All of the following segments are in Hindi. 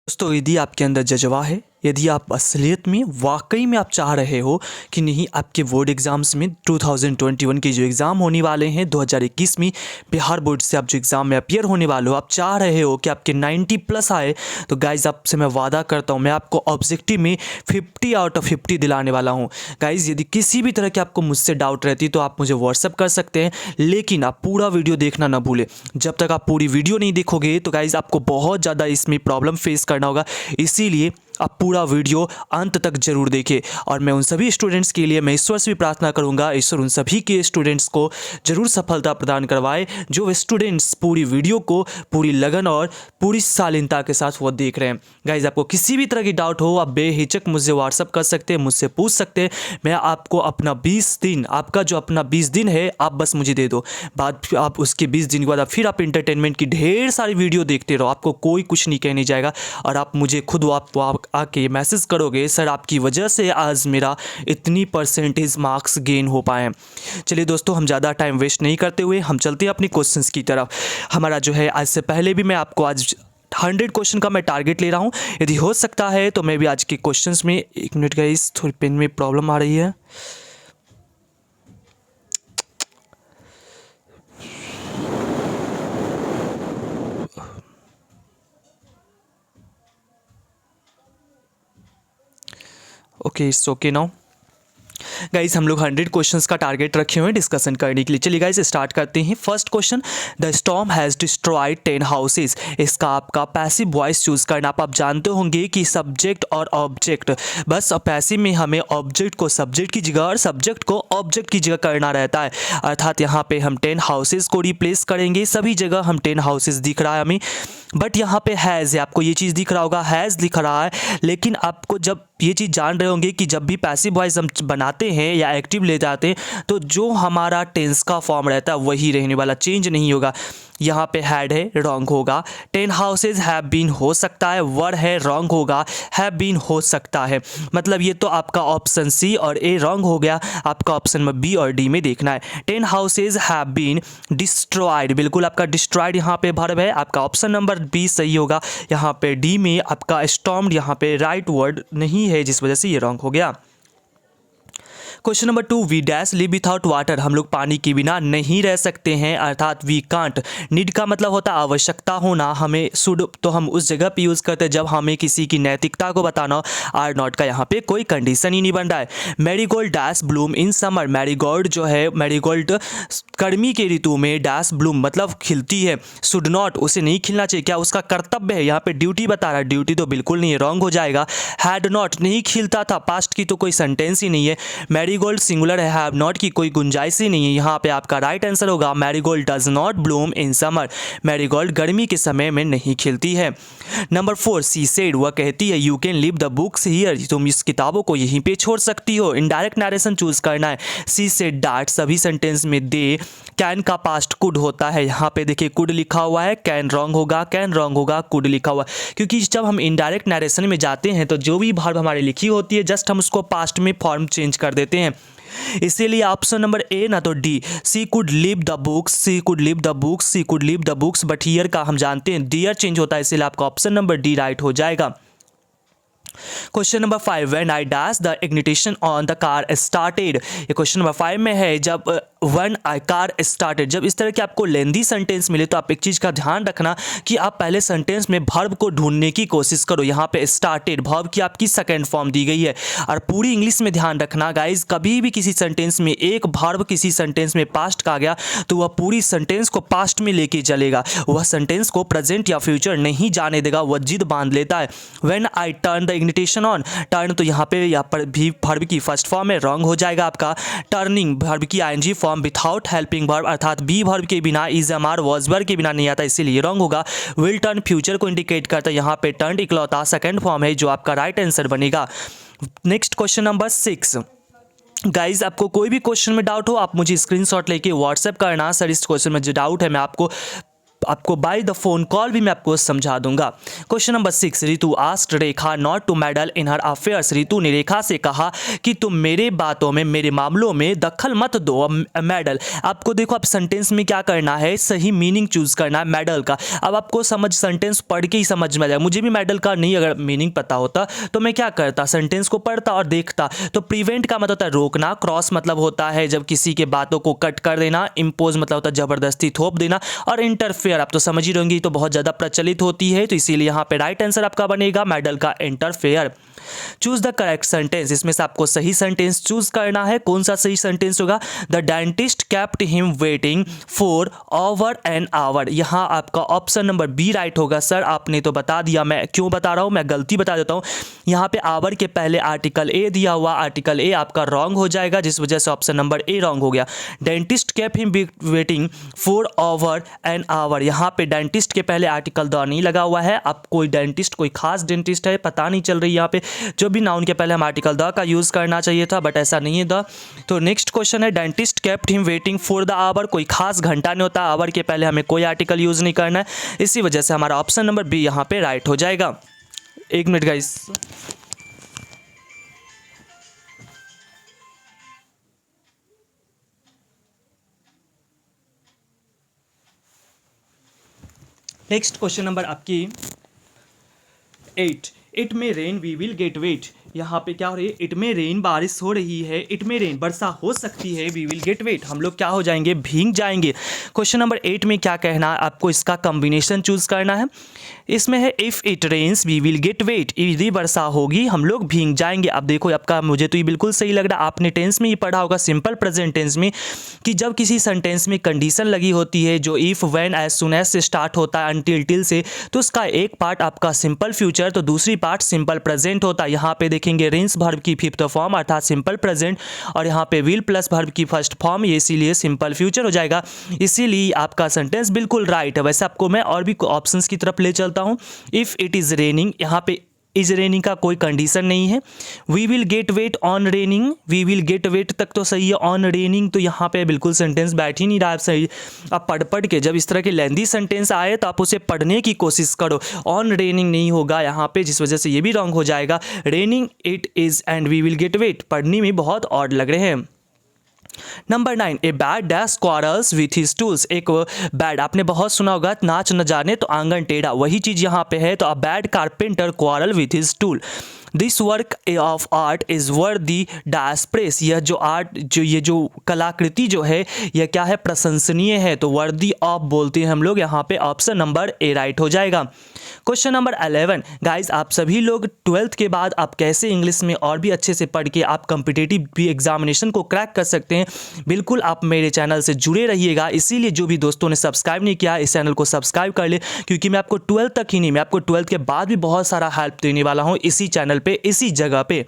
दोस्तों, यदि आपके अंदर जज़्बा है, यदि आप असलियत में वाकई में आप चाह रहे हो कि नहीं आपके बोर्ड एग्ज़ाम्स में 2021 के जो एग्ज़ाम होने वाले हैं 2021 में बिहार बोर्ड से आप जो एग्ज़ाम में अपीयर होने वाले हो, आप चाह रहे हो कि आपके 90 प्लस आए, तो गाइज़ आपसे मैं वादा करता हूँ मैं आपको ऑब्जेक्टिव में 50 आउट ऑफ 50 दिलाने वाला हूँ। गाइज़ यदि किसी भी तरह की आपको मुझसे डाउट रहती तो आप मुझे व्हाट्सअप कर सकते हैं, लेकिन आप पूरा वीडियो देखना ना भूलें। जब तक आप पूरी वीडियो नहीं देखोगे तो गाइज़ आपको बहुत ज़्यादा इसमें प्रॉब्लम फेस करना होगा, इसीलिए आप पूरा वीडियो अंत तक जरूर देखें। और मैं उन सभी स्टूडेंट्स के लिए मैं ईश्वर से भी प्रार्थना करूंगा, ईश्वर उन सभी के स्टूडेंट्स को जरूर सफलता प्रदान करवाए जो स्टूडेंट्स पूरी वीडियो को पूरी लगन और पूरी शालीनता के साथ वो देख रहे हैं। गाइज आपको किसी भी तरह की डाउट हो आप बेहिचक मुझसे व्हाट्सअप कर सकते हैं, मुझसे पूछ सकते हैं। मैं आपको अपना 20 दिन, आपका जो अपना 20 दिन है आप बस मुझे दे दो, बाद आप उसके 20 दिन के बाद फिर आप इंटरटेनमेंट की ढेर सारी वीडियो देखते रहो, आपको कोई कुछ नहीं कहने जाएगा। और आप मुझे खुद आप आके मैसेज करोगे, सर आपकी वजह से आज मेरा इतनी परसेंटेज मार्क्स गेन हो पाए। चलिए दोस्तों, हम ज़्यादा टाइम वेस्ट नहीं करते हुए हम चलते हैं अपनी क्वेश्चंस की तरफ। हमारा जो है आज से पहले भी मैं आपको आज 100 क्वेश्चन का मैं टारगेट ले रहा हूँ। यदि हो सकता है तो मैं भी आज के क्वेश्चंस में, एक मिनट गाइस थोड़ी पेन में प्रॉब्लम आ रही है। Okay, it's okay now. Guys हम लोग 100 क्वेश्चंस का टारगेट रखे हुए हैं डिस्कशन करने के लिए। चलिए गाइस स्टार्ट करते हैं। First question, the storm has destroyed 10 houses. इसका आपका पैसिव वॉइस चूज करना। आप जानते होंगे कि सब्जेक्ट और ऑब्जेक्ट, बस पैसिव में हमें ऑब्जेक्ट को सब्जेक्ट की जगह और सब्जेक्ट को ऑब्जेक्ट की जगह करना रहता है। अर्थात यहाँ पे हम 10 हाउसेज को रिप्लेस करेंगे। सभी जगह हम 10 हाउसेज दिख रहा है हमें, बट यहाँ पे हैज़ है, आपको ये चीज़ दिख रहा होगा, हैज़ लिख रहा है। लेकिन आपको जब ये चीज़ जान रहे होंगे कि जब भी पैसिव वॉइस हम बनाते हैं या एक्टिव ले जाते हैं तो जो हमारा टेंस का फॉर्म रहता है वही रहने वाला, चेंज नहीं होगा। यहाँ पे हैड है, रॉन्ग होगा। 10 हाउसेज हैव बीन हो सकता है, वर है, रॉन्ग होगा। हैव बीन हो सकता है, मतलब ये तो आपका ऑप्शन सी और ए रॉन्ग हो गया। आपका ऑप्शन में बी और डी में देखना है। 10 हाउसेज हैव बीन डिस्ट्रॉयड, बिल्कुल आपका डिस्ट्रॉयड यहाँ पे वर्ब है। आपका ऑप्शन नंबर बी सही होगा। यहाँ पे डी में आपका स्टॉर्म्ड यहाँ पे राइट वर्ड नहीं है, जिस वजह से ये रॉन्ग हो गया। Question number 2, we dash live without water. हम लोग पानी के बिना नहीं रह सकते हैं, अर्थात वी कांट। नीड का मतलब होता है आवश्यकता होना, हमें शुड तो हम उस जगह पे यूज़ करते हैं जब हमें किसी की नैतिकता को बताना हो। आर नॉट का यहाँ पे कोई कंडीशन ही नहीं बन रहा है। Marigold dash Bloom in summer. Marigold जो है, मैरीगोल्ड गर्मी के ऋतु में डैश ब्लूम मतलब खिलती है। शुड नॉट, उसे नहीं खिलना चाहिए, क्या उसका कर्तव्य है? यहाँ पे ड्यूटी बता रहा है, ड्यूटी तो बिल्कुल नहीं है, रॉन्ग हो जाएगा। हैड नॉट, नहीं खिलता था, पास्ट की तो कोई सेंटेंस ही नहीं है। मैरीगोल्ड सिंगुलर है, हैव नॉट की कोई गुंजाइश ही नहीं है। यहाँ पे आपका राइट आंसर होगा marigold does not Bloom in summer. Marigold गर्मी के समय में नहीं खिलती है। नंबर 4, सी सेड, वह कहती है, you can leave the books here, तुम इस किताबों को यहीं पे छोड़ सकती हो। इनडायरेक्ट नरेशन चूज करना है। सी सेड दैट, सभी सेंटेंस में दे। कैन का पास्ट कुड होता है, यहाँ पे देखिए कुड लिखा हुआ है, कैन रॉन्ग होगा, कैन रॉन्ग होगा, कुड लिखा हुआ है। क्योंकि जब हम इनडायरेक्ट नरेशन में जाते हैं तो जो भी वर्ब हमारी लिखी होती है जस्ट हम उसको पास्ट में फॉर्म चेंज कर देते हैं। इसीलिए ऑप्शन नंबर ए ना तो D, she could leave the books, she could leave the books, she could leave the books, but here का हम जानते हैं डियर चेंज होता है, इसीलिए आपका ऑप्शन नंबर डी राइट हो जाएगा। Question number 5, when I dash the ignition on the car started. ये क्वेश्चन नंबर 5 में है, जब व्हेन आई कार स्टार्टेड। जब इस तरह के आपको लेंदी सेंटेंस मिले तो आप एक चीज़ का ध्यान रखना कि आप पहले सेंटेंस में वर्ब को ढूंढने की कोशिश करो। यहाँ पे स्टार्टेड वर्ब की आपकी सेकेंड फॉर्म दी गई है। और पूरी इंग्लिश में ध्यान रखना गाइज, कभी भी किसी सेंटेंस में एक वर्ब किसी सेंटेंस में पास्ट का गया तो वह पूरी सेंटेंस को पास्ट में लेके चलेगा, वह सेंटेंस को प्रेजेंट या फ्यूचर नहीं जाने देगा, वह जिद बांध लेता है। When I turn the ignition on, turn तो यहाँ पर भी वर्ब की फर्स्ट फॉर्म है, रॉन्ग हो जाएगा आपका। टर्निंग वर्ब की ING form without helping verb, अर्थात बी वर्ब के बिना, is am are was verb के बिना नहीं आता, इसीलिए रॉन्ग होगा। विल टर्न फ्यूचर को इंडिकेट करता है, यहाँ पे टर्न इकलौता सेकंड फॉर्म है जो आपका राइट आंसर बनेगा। नेक्स्ट क्वेश्चन नंबर 6, गाइज आपको कोई भी क्वेश्चन में डाउट हो आप मुझे स्क्रीनशॉट लेके व्हाट्सएप करना, सर इस क्वेश्चन में जो डाउट है मैं आपको आपको बाय द फोन कॉल भी मैं आपको समझा दूंगा। Question number 6, Ritu asked Rekha not to meddle in her affairs. Ritu ने रेखा से कहा कि तुम मेरे बातों में, मेरे मामलों में दखल मत दो। मेडल, आपको देखो आप सेंटेंस में क्या करना है, सही मीनिंग चूज करना है मेडल का। अब आपको सेंटेंस पढ़ के ही समझ में आ जाएगा। मुझे भी मेडल का नहीं अगर मीनिंग पता होता तो मैं क्या करता, सेंटेंस को पढ़ता और देखता। तो प्रिवेंट का मतलब होता है रोकना, क्रॉस मतलब होता है जब किसी के बातों को कट कर देना, इम्पोज मतलब होता है जबरदस्ती थोप देना, और इंटरफेयर आप तो समझ ही रहेंगे तो बहुत ज़्यादा प्रचलित होती है, तो इसीलिए यहाँ पे राइट आंसर आपका बनेगा मेडल का interfere. Choose the correct sentence, इसमें से आपको सही सेंटेंस चूज करना है। कौन सा सही सेंटेंस होगा, the dentist kept him waiting for over an hour. यहाँ आपका ऑप्शन नंबर बी राइट होगा। सर आपने तो बता दिया, मैं क्यों बता रहा हूँ, मैं गलती बता देता हूँ। यहाँ पे आवर के पहले आर्टिकल ए दिया हुआ, आर्टिकल ए आपका रॉन्ग हो जाएगा, जिस वजह से ऑप्शन नंबर ए रॉन्ग हो गया। Dentist kept him waiting for over an hour, यहाँ पे डेंटिस्ट के पहले आर्टिकल द नहीं लगा हुआ है। आप कोई डेंटिस्ट, कोई खास डेंटिस्ट है पता नहीं चल रही यहाँ पे, जो भी नाउन के पहले हम आर्टिकल द का यूज़ करना चाहिए था, बट ऐसा नहीं है द। तो नेक्स्ट क्वेश्चन है dentist kept him waiting for the hour, कोई खास घंटा नहीं होता, आवर के पहले हमें कोई आर्टिकल यूज़ नहीं करना है, इसी वजह से हमारा ऑप्शन नंबर बी यहाँ पे राइट हो जाएगा। एक minute guys, next question number आपकी 8, इट में rain we will get wet. यहाँ पे क्या हो रही है, इट में रेन बारिश हो रही है, इट में रेन वर्षा हो सकती है, वी विल गेट वेट हम लोग क्या हो जाएंगे, भीग जाएंगे। क्वेश्चन नंबर 8 में क्या कहना है आपको, इसका कॉम्बिनेशन चूज करना है। इसमें है if it rains we will get wet, यदि वर्षा होगी हम लोग भीग जाएंगे। अब देखो आपका, मुझे तो ये बिल्कुल सही लग रहा है, आपने टेंस में ही पढ़ा होगा सिंपल प्रेजेंट टेंस में, कि जब किसी सेंटेंस में कंडीशन लगी होती है जो if when as soon as से स्टार्ट होता है अनटिल टिल से, तो उसका एक पार्ट आपका सिंपल फ्यूचर तो दूसरी पार्ट सिंपल प्रेजेंट होता है। यहाँ पे देखेंगे रेन्स वर्ब की फिफ्थ फॉर्म अर्थात सिंपल प्रेजेंट, और यहाँ पे विल प्लस वर्ब की फर्स्ट फॉर्म, ये इसीलिए सिंपल फ्यूचर हो जाएगा। इसीलिए आपका सेंटेंस बिल्कुल राइट है। वैसे आपको मैं और भी ऑप्शंस की तरफ ले चलता हूँ। इफ़ इट इज़ रेनिंग, यहाँ पे इज रेनिंग का कोई कंडीशन नहीं है। We will get wet on raining, we will get wet तक तो सही है, ऑन रेनिंग तो यहाँ पे बिल्कुल सेंटेंस बैठ ही नहीं रहा है सही। आप पढ़ के जब इस तरह के लेंदी सेंटेंस आए तो आप उसे पढ़ने की कोशिश करो। ऑन रेनिंग नहीं होगा यहाँ पे, जिस वजह से ये भी रॉन्ग हो जाएगा। Raining it is and we will get wet पढ़ने में बहुत ऑड लग रहे हैं। Number 9, a bad dash quarrels with his tools. एक बैड आपने बहुत सुना होगा, नाच न जाने तो आंगन टेढ़ा, वही चीज़ यहाँ पे है। तो a bad carpenter quarrel with his tool. This work of art is वर्दी डैश प्रेस। यह जो आर्ट, ये जो कलाकृति जो है यह क्या है, प्रशंसनीय है। तो वर्दी ऑफ बोलते हैं हम लोग, यहाँ पे ऑप्शन नंबर ए राइट हो जाएगा। क्वेश्चन नंबर 11, गाइज आप सभी लोग 12th के बाद आप कैसे इंग्लिश में और भी अच्छे से पढ़ के आप कॉम्पिटिटिव भी एग्जामिनेशन को क्रैक कर सकते हैं, बिल्कुल आप मेरे चैनल से जुड़े रहिएगा। इसीलिए जो भी दोस्तों ने सब्सक्राइब नहीं किया इस चैनल को सब्सक्राइब कर ले, क्योंकि मैं आपको 12th तक ही नहीं, मैं आपको 12th के बाद भी बहुत सारा हेल्प देने वाला हूँ इसी चैनल पे, इसी जगह पे।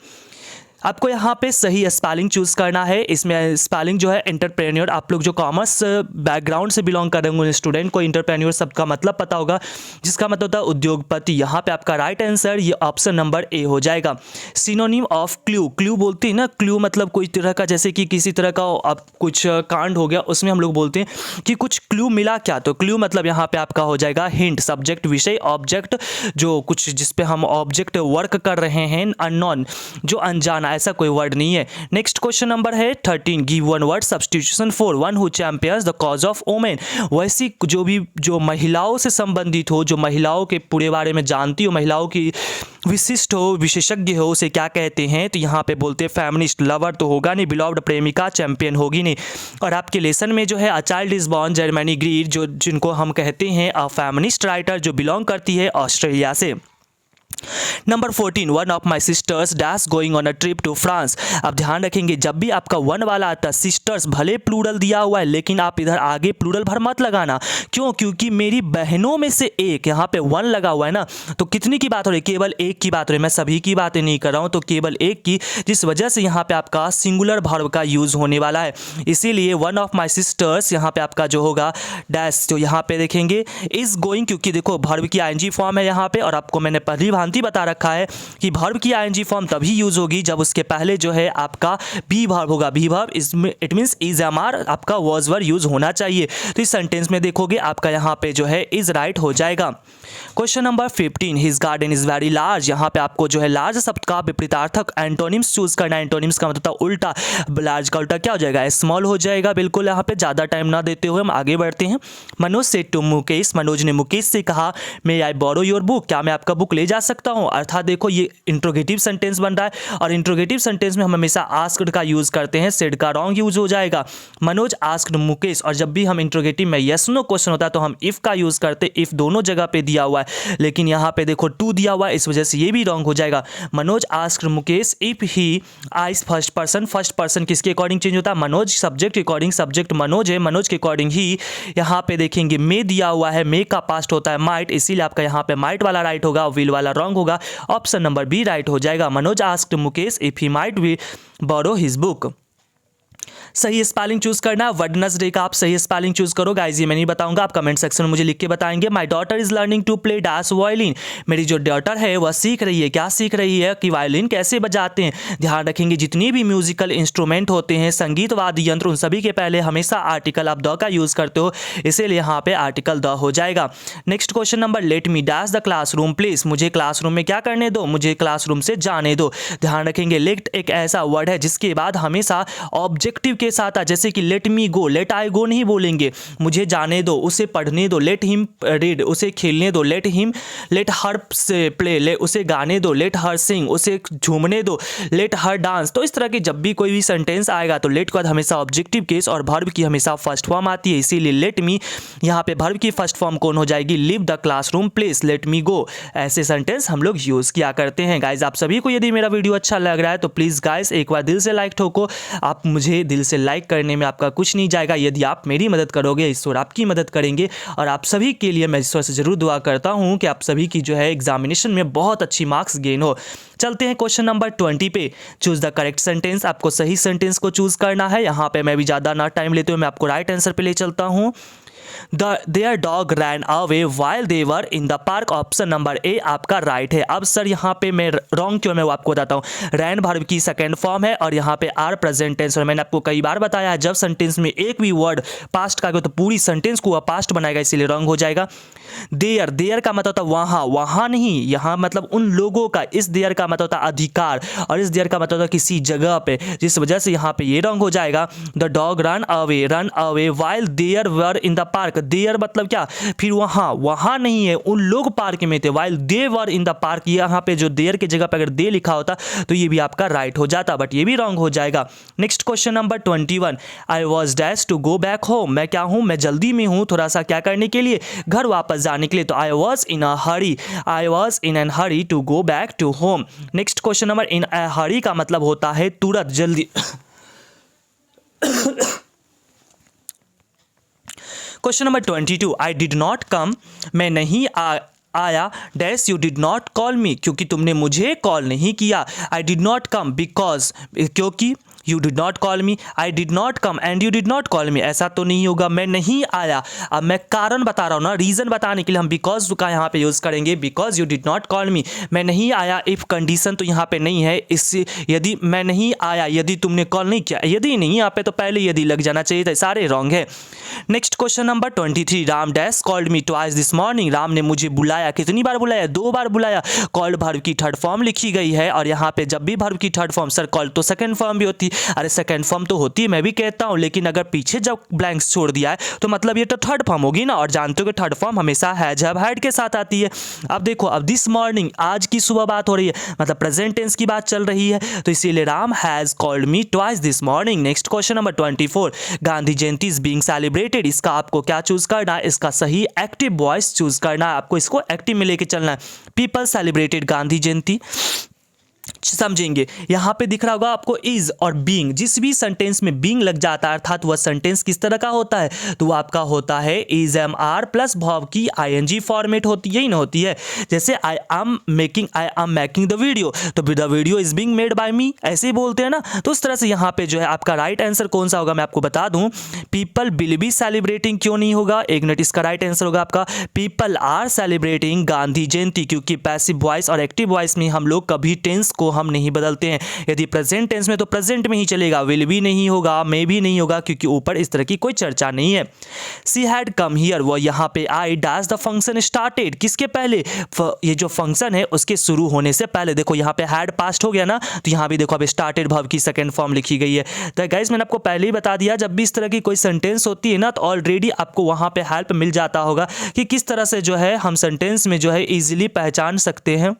आपको यहाँ पे सही स्पेलिंग चूज़ करना है। इसमें स्पेलिंग जो है एंटरप्रेन्योर, आप लोग जो कॉमर्स बैकग्राउंड से बिलोंग कर रहे होंगे स्टूडेंट को एंटरप्रेन्योर सबका मतलब पता होगा, जिसका मतलब होता है उद्योगपति। यहाँ पे आपका राइट आंसर ये ऑप्शन नंबर ए हो जाएगा। सिनोनिम ऑफ क्लू, क्लू बोलते हैं ना, क्लू मतलब कोई तरह का, जैसे कि किसी तरह का अब कुछ कांड हो गया उसमें हम लोग बोलते हैं कि कुछ क्लू मिला क्या, तो क्लू मतलब यहाँ पे आपका हो जाएगा हिंट। सब्जेक्ट विषय ऑब्जेक्ट, जो कुछ जिस पे हम ऑब्जेक्ट वर्क कर रहे हैं, अननोन जो अनजाना, ऐसा कोई वर्ड नहीं है। नेक्स्ट क्वेश्चन नंबर है 13, give one word substitution for one who champions the cause of women. वैसी जो भी जो महिलाओं से संबंधित हो, जो महिलाओं के पूरे बारे में जानती हो, महिलाओं की विशिष्ट हो, विशेषज्ञ हो, उसे क्या कहते हैं, तो यहाँ पे बोलते हैं फेमिनिस्ट। लवर तो होगा नहीं, बिलव्ड प्रेमिका, चैंपियन होगी नहीं। और आपके लेसन में जो है a child is born Germaine Greer, जो जिनको हम कहते हैं अ फेमिनिस्ट राइटर, जो बिलोंग करती है ऑस्ट्रेलिया से। Number 14, one of my sisters dash going on a trip to France. अब ध्यान रखेंगे जब भी आपका वन वाला आता है, सिस्टर्स भले प्लूरल दिया हुआ है लेकिन आप इधर आगे प्लूरल भर मत लगाना। क्यों? क्योंकि मेरी बहनों में से एक, यहाँ पे वन लगा हुआ है ना, तो कितनी की बात हो रही है, केवल एक की बात हो रही है। मैं सभी की बातें नहीं कर रहा हूँ, तो केवल एक की, जिस वजह से यहाँ पे आपका सिंगुलर वर्ब का यूज़ होने वाला है। इसीलिए वन ऑफ माई सिस्टर्स यहाँ पे आपका जो होगा डैश, तो यहाँ पे देखेंगे इज गोइंग, क्योंकि देखो वर्ब की आईएनजी फॉर्म है यहाँ पे, और आपको मैंने पहली भांति बता रखा रखा है कि वर्ब की आईएनजी फॉर्म तभी यूज होगी जब उसके पहले जो है आपका बी वर्ब होगा। बी वर्ब इसमें it means is am are आपका वॉज वर्ब यूज होना चाहिए। तो इस सेंटेंस में देखोगे आपका यहाँ पे जो है इज राइट हो जाएगा। Question number 15, his garden is very large. यहाँ पे आपको जो है लार्ज शब्द का विपरीतार्थक एंटोनिम्स चूज करना है। एंटोनिम्स का मतलब उल्टा, लार्ज का उल्टा क्या हो जाएगा, स्मॉल हो जाएगा। बिल्कुल यहाँ पे ज़्यादा टाइम ना देते हुए हम आगे बढ़ते हैं। मनोज सेड टू मुकेश, मनोज ने मुकेश से कहा मे आई बोरो योर बुक, क्या मैं आपका बुक ले जा सकता हूँ। अर्थात देखो ये इंट्रोगेटिव सेंटेंस बन रहा है और इंट्रोगेटिव सेंटेंस में हम हमेशा आस्क्ड का यूज करते हैं, सेड का रॉन्ग यूज हो जाएगा। मनोज आस्क्ड मुकेश, और जब भी हम इंट्रोगेटिव में यस नो क्वेश्चन होता है तो हम इफ का यूज करते, इफ दोनों जगह पे दिया हुआ है, लेकिन यहाँ पे देखो टू दिया हुआ है, इस वजह से ये भी रॉन्ग हो जाएगा। Manoj asked Mukesh if he eyes first person, first person किसके अकॉर्डिंग चेंज होता है, मनोज सब्जेक्ट के अकॉर्डिंग, सब्जेक्ट मनोज है, मनोज के अकॉर्डिंग ही। यहाँ पे देखेंगे मे दिया हुआ है, मे का पास्ट होता है माइट, इसीलिए आपका यहाँ पे माइट वाला राइट होगा, विल वाला रॉन्ग होगा। ऑप्शन नंबर बी राइट हो जाएगा। Manoj asked Mukesh if he might be borrow his book. सही स्पेलिंग चूज करना, वेडनेसडे का आप सही स्पेलिंग चूज करो गाइस, ये मैं नहीं बताऊंगा, आप कमेंट सेक्शन में मुझे लिख के बताएंगे। My daughter is learning to play dash violin, मेरी जो डॉटर है वह सीख रही है, क्या सीख रही है कि वायलिन कैसे बजाते हैं। ध्यान रखेंगे जितनी भी म्यूजिकल इंस्ट्रूमेंट होते हैं, संगीत वाद्य यंत्र, उन सभी के पहले हमेशा आर्टिकल आप द का यूज करते हो, इसीलिए यहाँ पे आर्टिकल द हो जाएगा। Next question number, let me dash the classroom please, मुझे क्लासरूम में क्या करने दो, मुझे क्लासरूम से जाने दो। ध्यान रखेंगे लेट एक ऐसा वर्ड है जिसके बाद हमेशा ऑब्जेक्टिव के साथ, जैसे कि लेट मी गो, लेट आई गो नहीं बोलेंगे, मुझे जाने दो, उसे पढ़ने दो, लेट हिम रीड, उसे खेलने दो, लेट हर से प्ले, उसे गाने दो, लेट हर सिंग, उसे झूमने दो, लेट हर डांस। तो इस तरह की जब भी कोई भी सेंटेंस आएगा तो लेट के बाद हमेशा ऑब्जेक्टिव केस और वर्ब की हमेशा फर्स्ट फॉर्म आती है, इसीलिए लेट मी यहाँ पे वर्ब की फर्स्ट फॉर्म कौन हो जाएगी, leave the classroom please, let me go. ऐसे सेंटेंस हम लोग यूज किया करते हैं। गाइज आप सभी को यदि मेरा वीडियो अच्छा लग रहा है तो प्लीज गाइज एक बार दिल से लाइक ठोको, आप मुझे दिल से लाइक करने में आपका कुछ नहीं जाएगा, यदि आप मेरी मदद करोगे ईश्वर आपकी मदद करेंगे। और आप सभी के लिए मैं ईश्वर से जरूर दुआ करता हूं कि आप सभी की जो है एग्जामिनेशन में बहुत अच्छी मार्क्स गेन हो। चलते हैं क्वेश्चन नंबर 20 पे, चूज द करेक्ट सेंटेंस, आपको सही सेंटेंस को चूज करना है। यहाँ पे मैं भी ज़्यादा ना टाइम लेते हुए मैं आपको राइट आंसर पे ले चलता हूँ। Their dog ran away while they were in the park, option number A आपका राइट है। अब सर यहाँ पे मैं रॉन्ग क्यों, मैं वो आपको बताता हूँ। रैन वर्ब की सेकंड फॉर्म है और यहाँ पे आर प्रेजेंट टेंस, और मैंने आपको कई बार बताया है जब सेंटेंस में एक भी वर्ड पास्ट का तो पूरी सेंटेंस को पास्ट बनाएगा, इसीलिए रॉन्ग हो जाएगा। देयर का मतलब होता वहाँ, वहाँ नहीं, यहाँ मतलब उन लोगों का। इस देयर का मतलब होता अधिकार और इस देयर का मतलब होता किसी जगह पे, जिस वजह से यहाँ पे ये रॉन्ग हो जाएगा। The dog run away while there were in the park, there मतलब क्या, फिर वहाँ, वहाँ नहीं है, उन लोग पार्क में थे। While they were in the park, यहाँ पे जो देयर की जगह पे अगर दे लिखा होता तो ये भी आपका राइट हो जाता, बट ये भी रॉन्ग हो जाएगा। Next question number 21, I was dash to go back home, मैं क्या हूँ, मैं जल्दी में हूँ थोड़ा सा क्या करने के लिए, घर वापस जाने के लिए। तो I was in a hurry, I was in an hurry to go back to home. Next question number, in a hurry का मतलब होता है तुरंत, जल्दी। Question number 22, I did not come, मैं नहीं आया, dash you did not call me, क्योंकि तुमने मुझे कॉल नहीं किया। I did not come because, क्योंकि you did not call me, I did not come and you did not call मी, ऐसा तो नहीं होगा, मैं नहीं आया। अब मैं कारण बता रहा हूँ ना, रीज़न बताने के लिए हम बिकॉज का यहाँ पे यूज़ करेंगे, because you did not call मी। मैं नहीं आया, इफ कंडीशन तो यहाँ पे नहीं है, इससे यदि मैं नहीं आया, यदि तुमने कॉल नहीं किया, यदि नहीं यहाँ पे तो पहले यदि लग जाना चाहिए था, सारे रॉन्ग है। Next question number 23, Ram dash called me twice this morning, Ram ने मुझे बुलाया, कितनी बार बुलाया, 2 बार बुलाया। कॉल्ड वर्ब की थर्ड फॉर्म लिखी गई है और यहाँ पे जब भी वर्ब की थर्ड फॉर्म, सर कॉल्ड तो सेकंड फॉर्म भी होती, अरे सेकंड फॉर्म तो होती है, मैं भी कहता हूँ, लेकिन अगर पीछे जब ब्लैंक्स छोड़ दिया है तो मतलब ये तो थर्ड फॉर्म होगी ना, और जानते हो कि थर्ड फॉर्म हमेशा हैज हैव हैड के साथ आती है। अब देखो, अब दिस मॉर्निंग आज की सुबह बात हो रही है, मतलब प्रेजेंट टेंस की बात चल रही है, तो इसीलिए Ram has called me twice this morning. Next question number 24, Gandhi Jayanti is being celebrated, इसका आपको क्या चूज करना है, इसका सही एक्टिव वॉइस चूज करना है, आपको इसको एक्टिव में लेके चलना है। पीपल सेलिब्रेटेड गांधी जयंती, समझेंगे। यहाँ पे दिख रहा होगा आपको इज और बीइंग, जिस भी सेंटेंस में बीइंग लग जाता है अर्थात वह सेंटेंस किस तरह का होता है, तो वो आपका होता है is am are plus verb की आईएनजी फॉर्मेट होती है, ना होती है। जैसे I am making the video, तो the video is being made by me, ऐसे ही बोलते हैं ना। तो उस तरह से यहाँ पे जो है आपका राइट आंसर कौन सा होगा मैं आपको बता दूं, पीपल विल बी सेलिब्रेटिंग क्यों नहीं होगा, एक मिनट, इसका राइट आंसर होगा आपका पीपल आर सेलिब्रेटिंग गांधी जयंती, क्योंकि पैसिव वॉइस और एक्टिव वॉइस में हम लोग कभी टेंस को हम नहीं बदलते हैं। यदि प्रेजेंट टेंस में तो प्रेजेंट में ही चलेगा, विल भी नहीं होगा, मे भी नहीं होगा, क्योंकि ऊपर इस तरह की कोई चर्चा नहीं है। सी हैड कम हियर, वो यहाँ पे आई, डैश द फंक्शन स्टार्टेड, किसके पहले, ये जो फंक्शन है उसके शुरू होने से पहले। देखो यहाँ पे हैड पास्ट हो गया ना, तो यहाँ भी देखो अब स्टार्टेड वर्ब की सेकंड फॉर्म लिखी गई है। तो गाइस मैंने आपको पहले ही बता दिया, जब भी इस तरह की कोई सेंटेंस होती है ना, तो ऑलरेडी आपको वहाँ पे हेल्प मिल जाता होगा कि किस तरह से जो है हम सेंटेंस में जो है इजीली पहचान सकते हैं,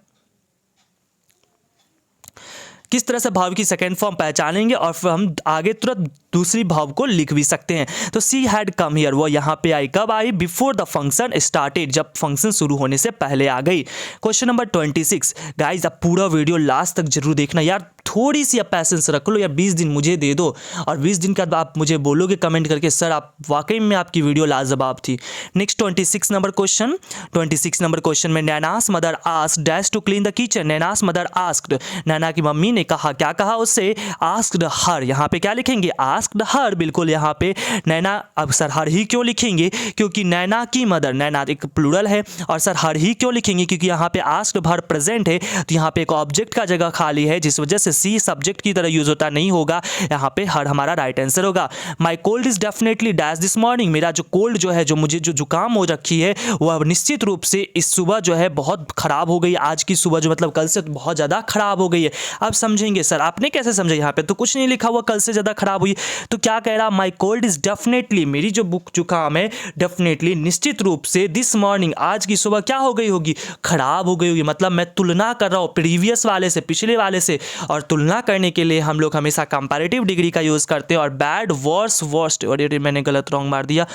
किस तरह से भाव की सेकेंड फॉर्म पहचानेंगे और फिर हम आगे तुरंत दूसरी भाव को लिख भी सकते हैं। तो सी हैड कम हियर, वो यहाँ पे आई, कब आई, बिफोर द फंक्शन स्टार्टेड, जब फंक्शन शुरू होने से पहले आ गई। क्वेश्चन नंबर 26, गाइज आप पूरा वीडियो लास्ट तक जरूर देखना यार, थोड़ी सी आप पैसेंस रख लो या 20 दिन मुझे दे दो, और 20 दिन के बाद आप मुझे बोलोगे कमेंट करके सर आप वाकई में आपकी वीडियो लाजवाब थी। Next 26 number question, 26 number question में Naina's mother asked dash to clean the kitchen, Naina's mother asked, Naina की मम्मी ने कहा, क्या कहा उससे, आस्क्ड हर, यहाँ पे क्या लिखेंगे, आस्क्ड हर, बिल्कुल यहाँ पे नैना, अब सर हर ही क्यों लिखेंगे, क्योंकि नैना की मदर, नैना एक प्लूरल है, और सर हर ही क्यों लिखेंगे, क्योंकि यहाँ पे आस्क्ड भर प्रेजेंट है, तो यहाँ पे एक ऑब्जेक्ट का जगह खाली है, जिस वजह से सी सब्जेक्ट की तरह यूज होता नहीं होगा, यहाँ पे हर हमारा राइट आंसर होगा। My cold is definitely dash this morning, मेरा जो कोल्ड जो है, जो मुझे जो जुकाम हो रखी है, वह निश्चित रूप से इस सुबह जो है बहुत खराब हो गई, आज की सुबह जो मतलब कल से बहुत ज़्यादा खराब हो गई है। अब समझेंगे सर आपने कैसे समझा, यहाँ पे तो कुछ नहीं लिखा हुआ कल से ज़्यादा खराब हुई, तो क्या कह रहा, माई कोल्ड इज डेफिनेटली, मेरी जो जुकाम है डेफिनेटली निश्चित रूप से दिस मॉर्निंग, आज की सुबह क्या हो गई होगी, खराब हो गई होगी। मतलब मैं तुलना कर रहा हूँ प्रीवियस वाले से, पिछले वाले से, और तुलना करने के लिए हम लोग हमेशा कंपैरेटिव डिग्री का यूज़ करते हैं, और बैड वर्स वर्स्ट, और ये मैंने गलत रॉन्ग मार दिया,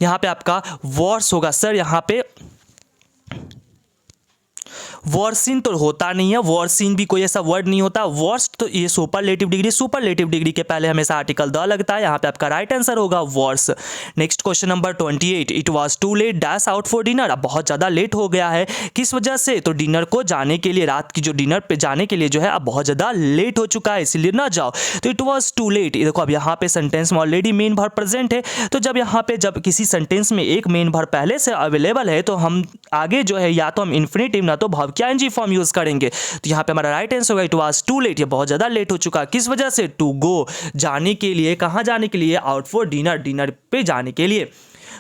यहाँ पे आपका वर्स होगा सर, यहाँ पे वर्सिन तो होता नहीं है, वर्सिन भी कोई ऐसा वर्ड नहीं होता, वर्स्ट तो ये सुपरलेटिव डिग्री, सुपरलेटिव डिग्री के पहले हमेशा आर्टिकल द लगता है, यहाँ पे आपका राइट आंसर होगा worse. Next question number 28, it was too late dash out for dinner, अब बहुत ज़्यादा लेट हो गया है, किस वजह से, तो डिनर को जाने के लिए, रात की जो डिनर पे जाने के लिए जो है अब बहुत ज़्यादा लेट हो चुका है, इसलिए ना जाओ, तो इट वाज टू लेट। देखो अब यहाँ पे सेंटेंस में ऑलरेडी मेन वर्ब प्रेजेंट है, तो जब यहाँ पे जब किसी सेंटेंस में एक मेन वर्ब पहले से अवेलेबल है, तो हम आगे जो है या तो हम इन्फिनेटिव ना तो वर्ब क्या एनजी फॉर्म यूज करेंगे, तो यहाँ पे हमारा राइट आंसर होगा इट वाज टू लेट, ये बहुत ज़्यादा लेट हो चुका, किस वजह से, टू गो, जाने के लिए, कहाँ जाने के लिए, आउट फॉर डिनर, डिनर पे जाने के लिए।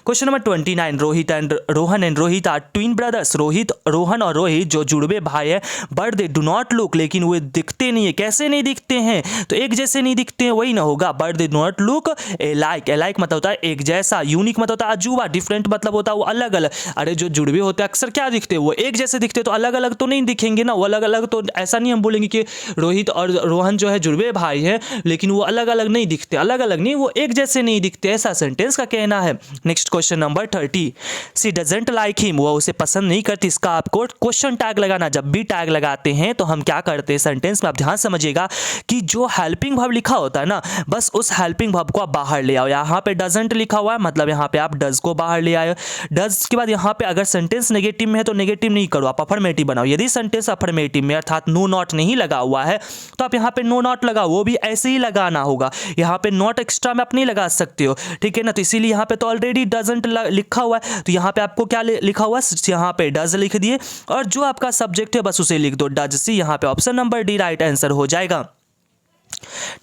Question number 29, Rohan and Rohit are twin brothers, Rohan और रोहित जो जुड़वे भाई है, but they do not look, लेकिन वे दिखते नहीं है, कैसे नहीं दिखते हैं, तो एक जैसे नहीं दिखते हैं, वही ना होगा, but they do not look iliac, iliac मतलब होता है एक जैसा, यूनिक मतलब होता है अजूबा, डिफरेंट मतलब होता है वो अलग अलग। अरे जो जुड़वे होते हैं अक्सर क्या दिखते हैं, वो एक जैसे दिखते, तो अलग अलग तो नहीं दिखेंगे ना, वो अलग अलग, तो ऐसा नहीं हम बोलेंगे कि रोहित और रोहन जो है जुड़वे भाई है, लेकिन वो अलग अलग नहीं दिखते, अलग अलग नहीं, वो एक जैसे नहीं दिखते, ऐसा सेंटेंस का कहना है। Next question number 30, she doesn't like him, वो उसे पसंद नहीं करती, इसका आपको क्वेश्चन टैग लगाना, जब भी टैग लगाते हैं तो हम क्या करते हैं सेंटेंस में, आप ध्यान समझिएगा कि जो हेल्पिंग वर्ब लिखा होता है ना, बस उस हेल्पिंग वर्ब को आप बाहर ले आओ। यहाँ पे डजंट लिखा हुआ है, मतलब यहाँ पे आप डज को बाहर ले आए, डज के बाद यहाँ पे अगर सेंटेंस नेगेटिव में है तो नेगेटिव नहीं करो, आप अफर्मेटिव बनाओ। यदि सेंटेंस अफर्मेटिव में अर्थात नो नॉट नहीं लगा हुआ है, तो आप यहाँ पे नो नॉट लगाओ, वो भी ऐसे ही लगाना होगा, यहाँ पे नॉट एक्स्ट्रा में आप नहीं लगा सकते हो, ठीक है ना। तो इसीलिए यहाँ पे तो ऑलरेडी डजंट लिखा हुआ है, तो यहाँ पे आपको क्या लिखा हुआ है, यहाँ पे डज लिख दिए, और जो आपका सब्जेक्ट है बस उसे लिख दो, डज सी, यहाँ पे option number D right answer हो जाएगा।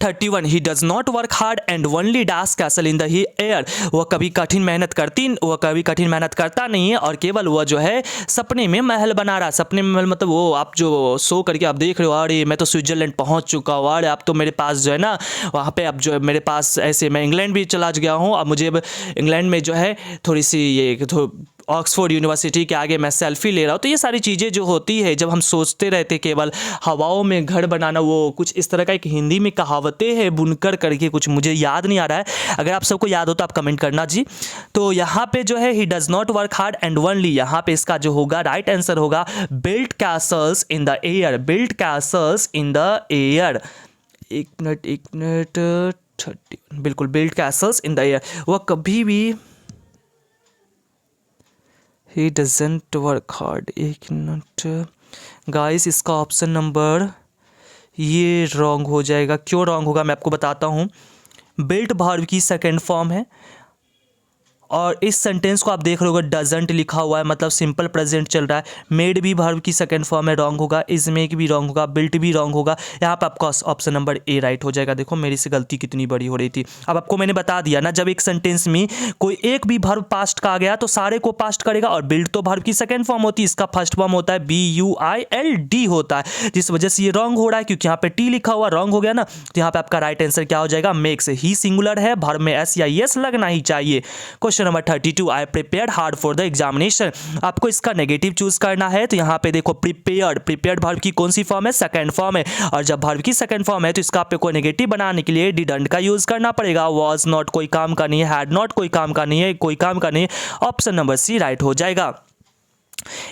31, he does not work hard and only dash castle in the air, वह कभी कठिन मेहनत करता नहीं है, और केवल वह जो है सपने में महल बना रहा, सपने में महल मतलब वो आप जो सो करके आप देख रहे हो, अरे मैं तो स्विट्जरलैंड पहुंच चुका हूँ, अरे अब तो मेरे पास जो है ना वहाँ पे अब जो है मेरे पास ऐसे, मैं इंग्लैंड भी चला गया हूँ, अब मुझे इंग्लैंड में जो है थोड़ी सी ये ऑक्सफोर्ड यूनिवर्सिटी के आगे मैं सेल्फी ले रहा हूँ। तो ये सारी चीज़ें जो होती है जब हम सोचते रहते केवल हवाओं में घर बनाना, वो कुछ इस तरह का एक हिंदी में कहावतें हैं बुनकर करके, कुछ मुझे याद नहीं आ रहा है, अगर आप सबको याद हो तो आप कमेंट करना जी। तो यहाँ पे जो है he does not work hard and only, यहाँ पे इसका जो होगा राइट आंसर होगा build Castle's in the air, build Castle's in the air. एक मिनट 30, बिल्कुल build Castle's in the air. वह कभी भी ही डजेंट वर्क हार्ड, एक मिनट गाइस, इसका ऑप्शन नंबर ये रॉन्ग हो जाएगा। क्यों रॉन्ग होगा मैं आपको बताता हूँ। बिल्ट वर्ब की सेकंड फॉर्म है और इस सेंटेंस को आप देख रहे होगे डजंट लिखा हुआ है, मतलब सिंपल प्रेजेंट चल रहा है। मेड भी वर्ब की सेकंड फॉर्म है, रॉन्ग होगा। इज मेक भी रॉन्ग होगा, बिल्ट भी रॉन्ग होगा। यहाँ पर आपका ऑप्शन नंबर ए राइट हो जाएगा। देखो मेरी से गलती कितनी बड़ी हो रही थी। अब आपको मैंने बता दिया ना, जब एक सेंटेंस में कोई एक भी वर्ब पास्ट का आ गया तो सारे को पास्ट करेगा, और बिल्ट तो वर्ब की सेकंड फॉर्म होती है, इसका फर्स्ट फॉर्म होता है BUILD होता है, जिस वजह से ये रॉन्ग हो रहा है क्योंकि यहाँ पे टी लिखा हुआ, रॉन्ग हो गया ना। तो यहाँ पे आपका राइट आंसर क्या हो जाएगा, मेक्स। ही सिंगुलर है, वर्ब में एस या एस लगना ही चाहिए। Question number 32, I prepared hard for the examination. आपको इसका नेगेटिव चूज करना है, तो यहाँ पे देखो प्रिपेयर्ड वर्ब की कौन सी फॉर्म है, सेकंड फॉर्म है, और जब वर्ब की सेकंड फॉर्म है तो इसका आपको नेगेटिव बनाने के लिए डिडंट का यूज करना पड़ेगा। वाज नॉट कोई काम का नहीं है, हैड नॉट कोई काम का नहीं है, कोई काम का नहीं है। ऑप्शन नंबर सी राइट हो जाएगा।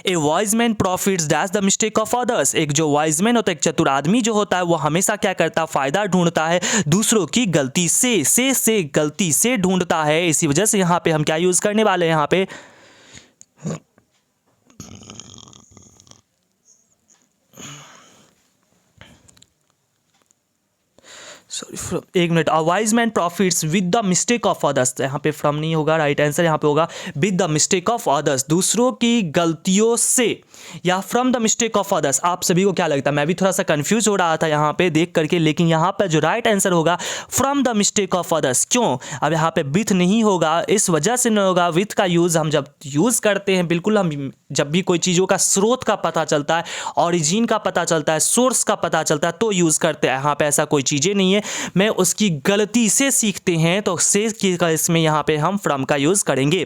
ए wise man profits dash the mistake of others. एक जो वाइज मैन होता है, एक चतुर आदमी जो होता है, वो हमेशा क्या करता है, फायदा ढूंढता है दूसरों की गलती से गलती से ढूंढता है। इसी वजह से यहाँ पे हम क्या यूज करने वाले हैं, यहाँ पे एक minute, a wise man profits with the mistake of others. यहाँ पे फ्रॉम नहीं होगा, राइट आंसर यहाँ पे होगा with the mistake of others, दूसरों की गलतियों से, या from the mistake of others. आप सभी को क्या लगता है, मैं भी थोड़ा सा कंफ्यूज हो रहा था यहाँ पे देख करके, लेकिन यहाँ पर जो राइट आंसर होगा from the mistake of others. क्यों, अब यहाँ पे विथ नहीं होगा, इस वजह से नहीं होगा। विथ का यूज हम जब यूज करते हैं, बिल्कुल हम जब भी कोई चीज़ों का स्रोत का पता चलता है, ऑरिजिन का पता चलता है, सोर्स का पता चलता है, तो यूज करते हैं। यहाँ पे ऐसा कोई चीज़ें नहीं है, मैं उसकी गलती से सीखते हैं तो से का इसमें यहाँ पे हम फ्रॉम का यूज करेंगे।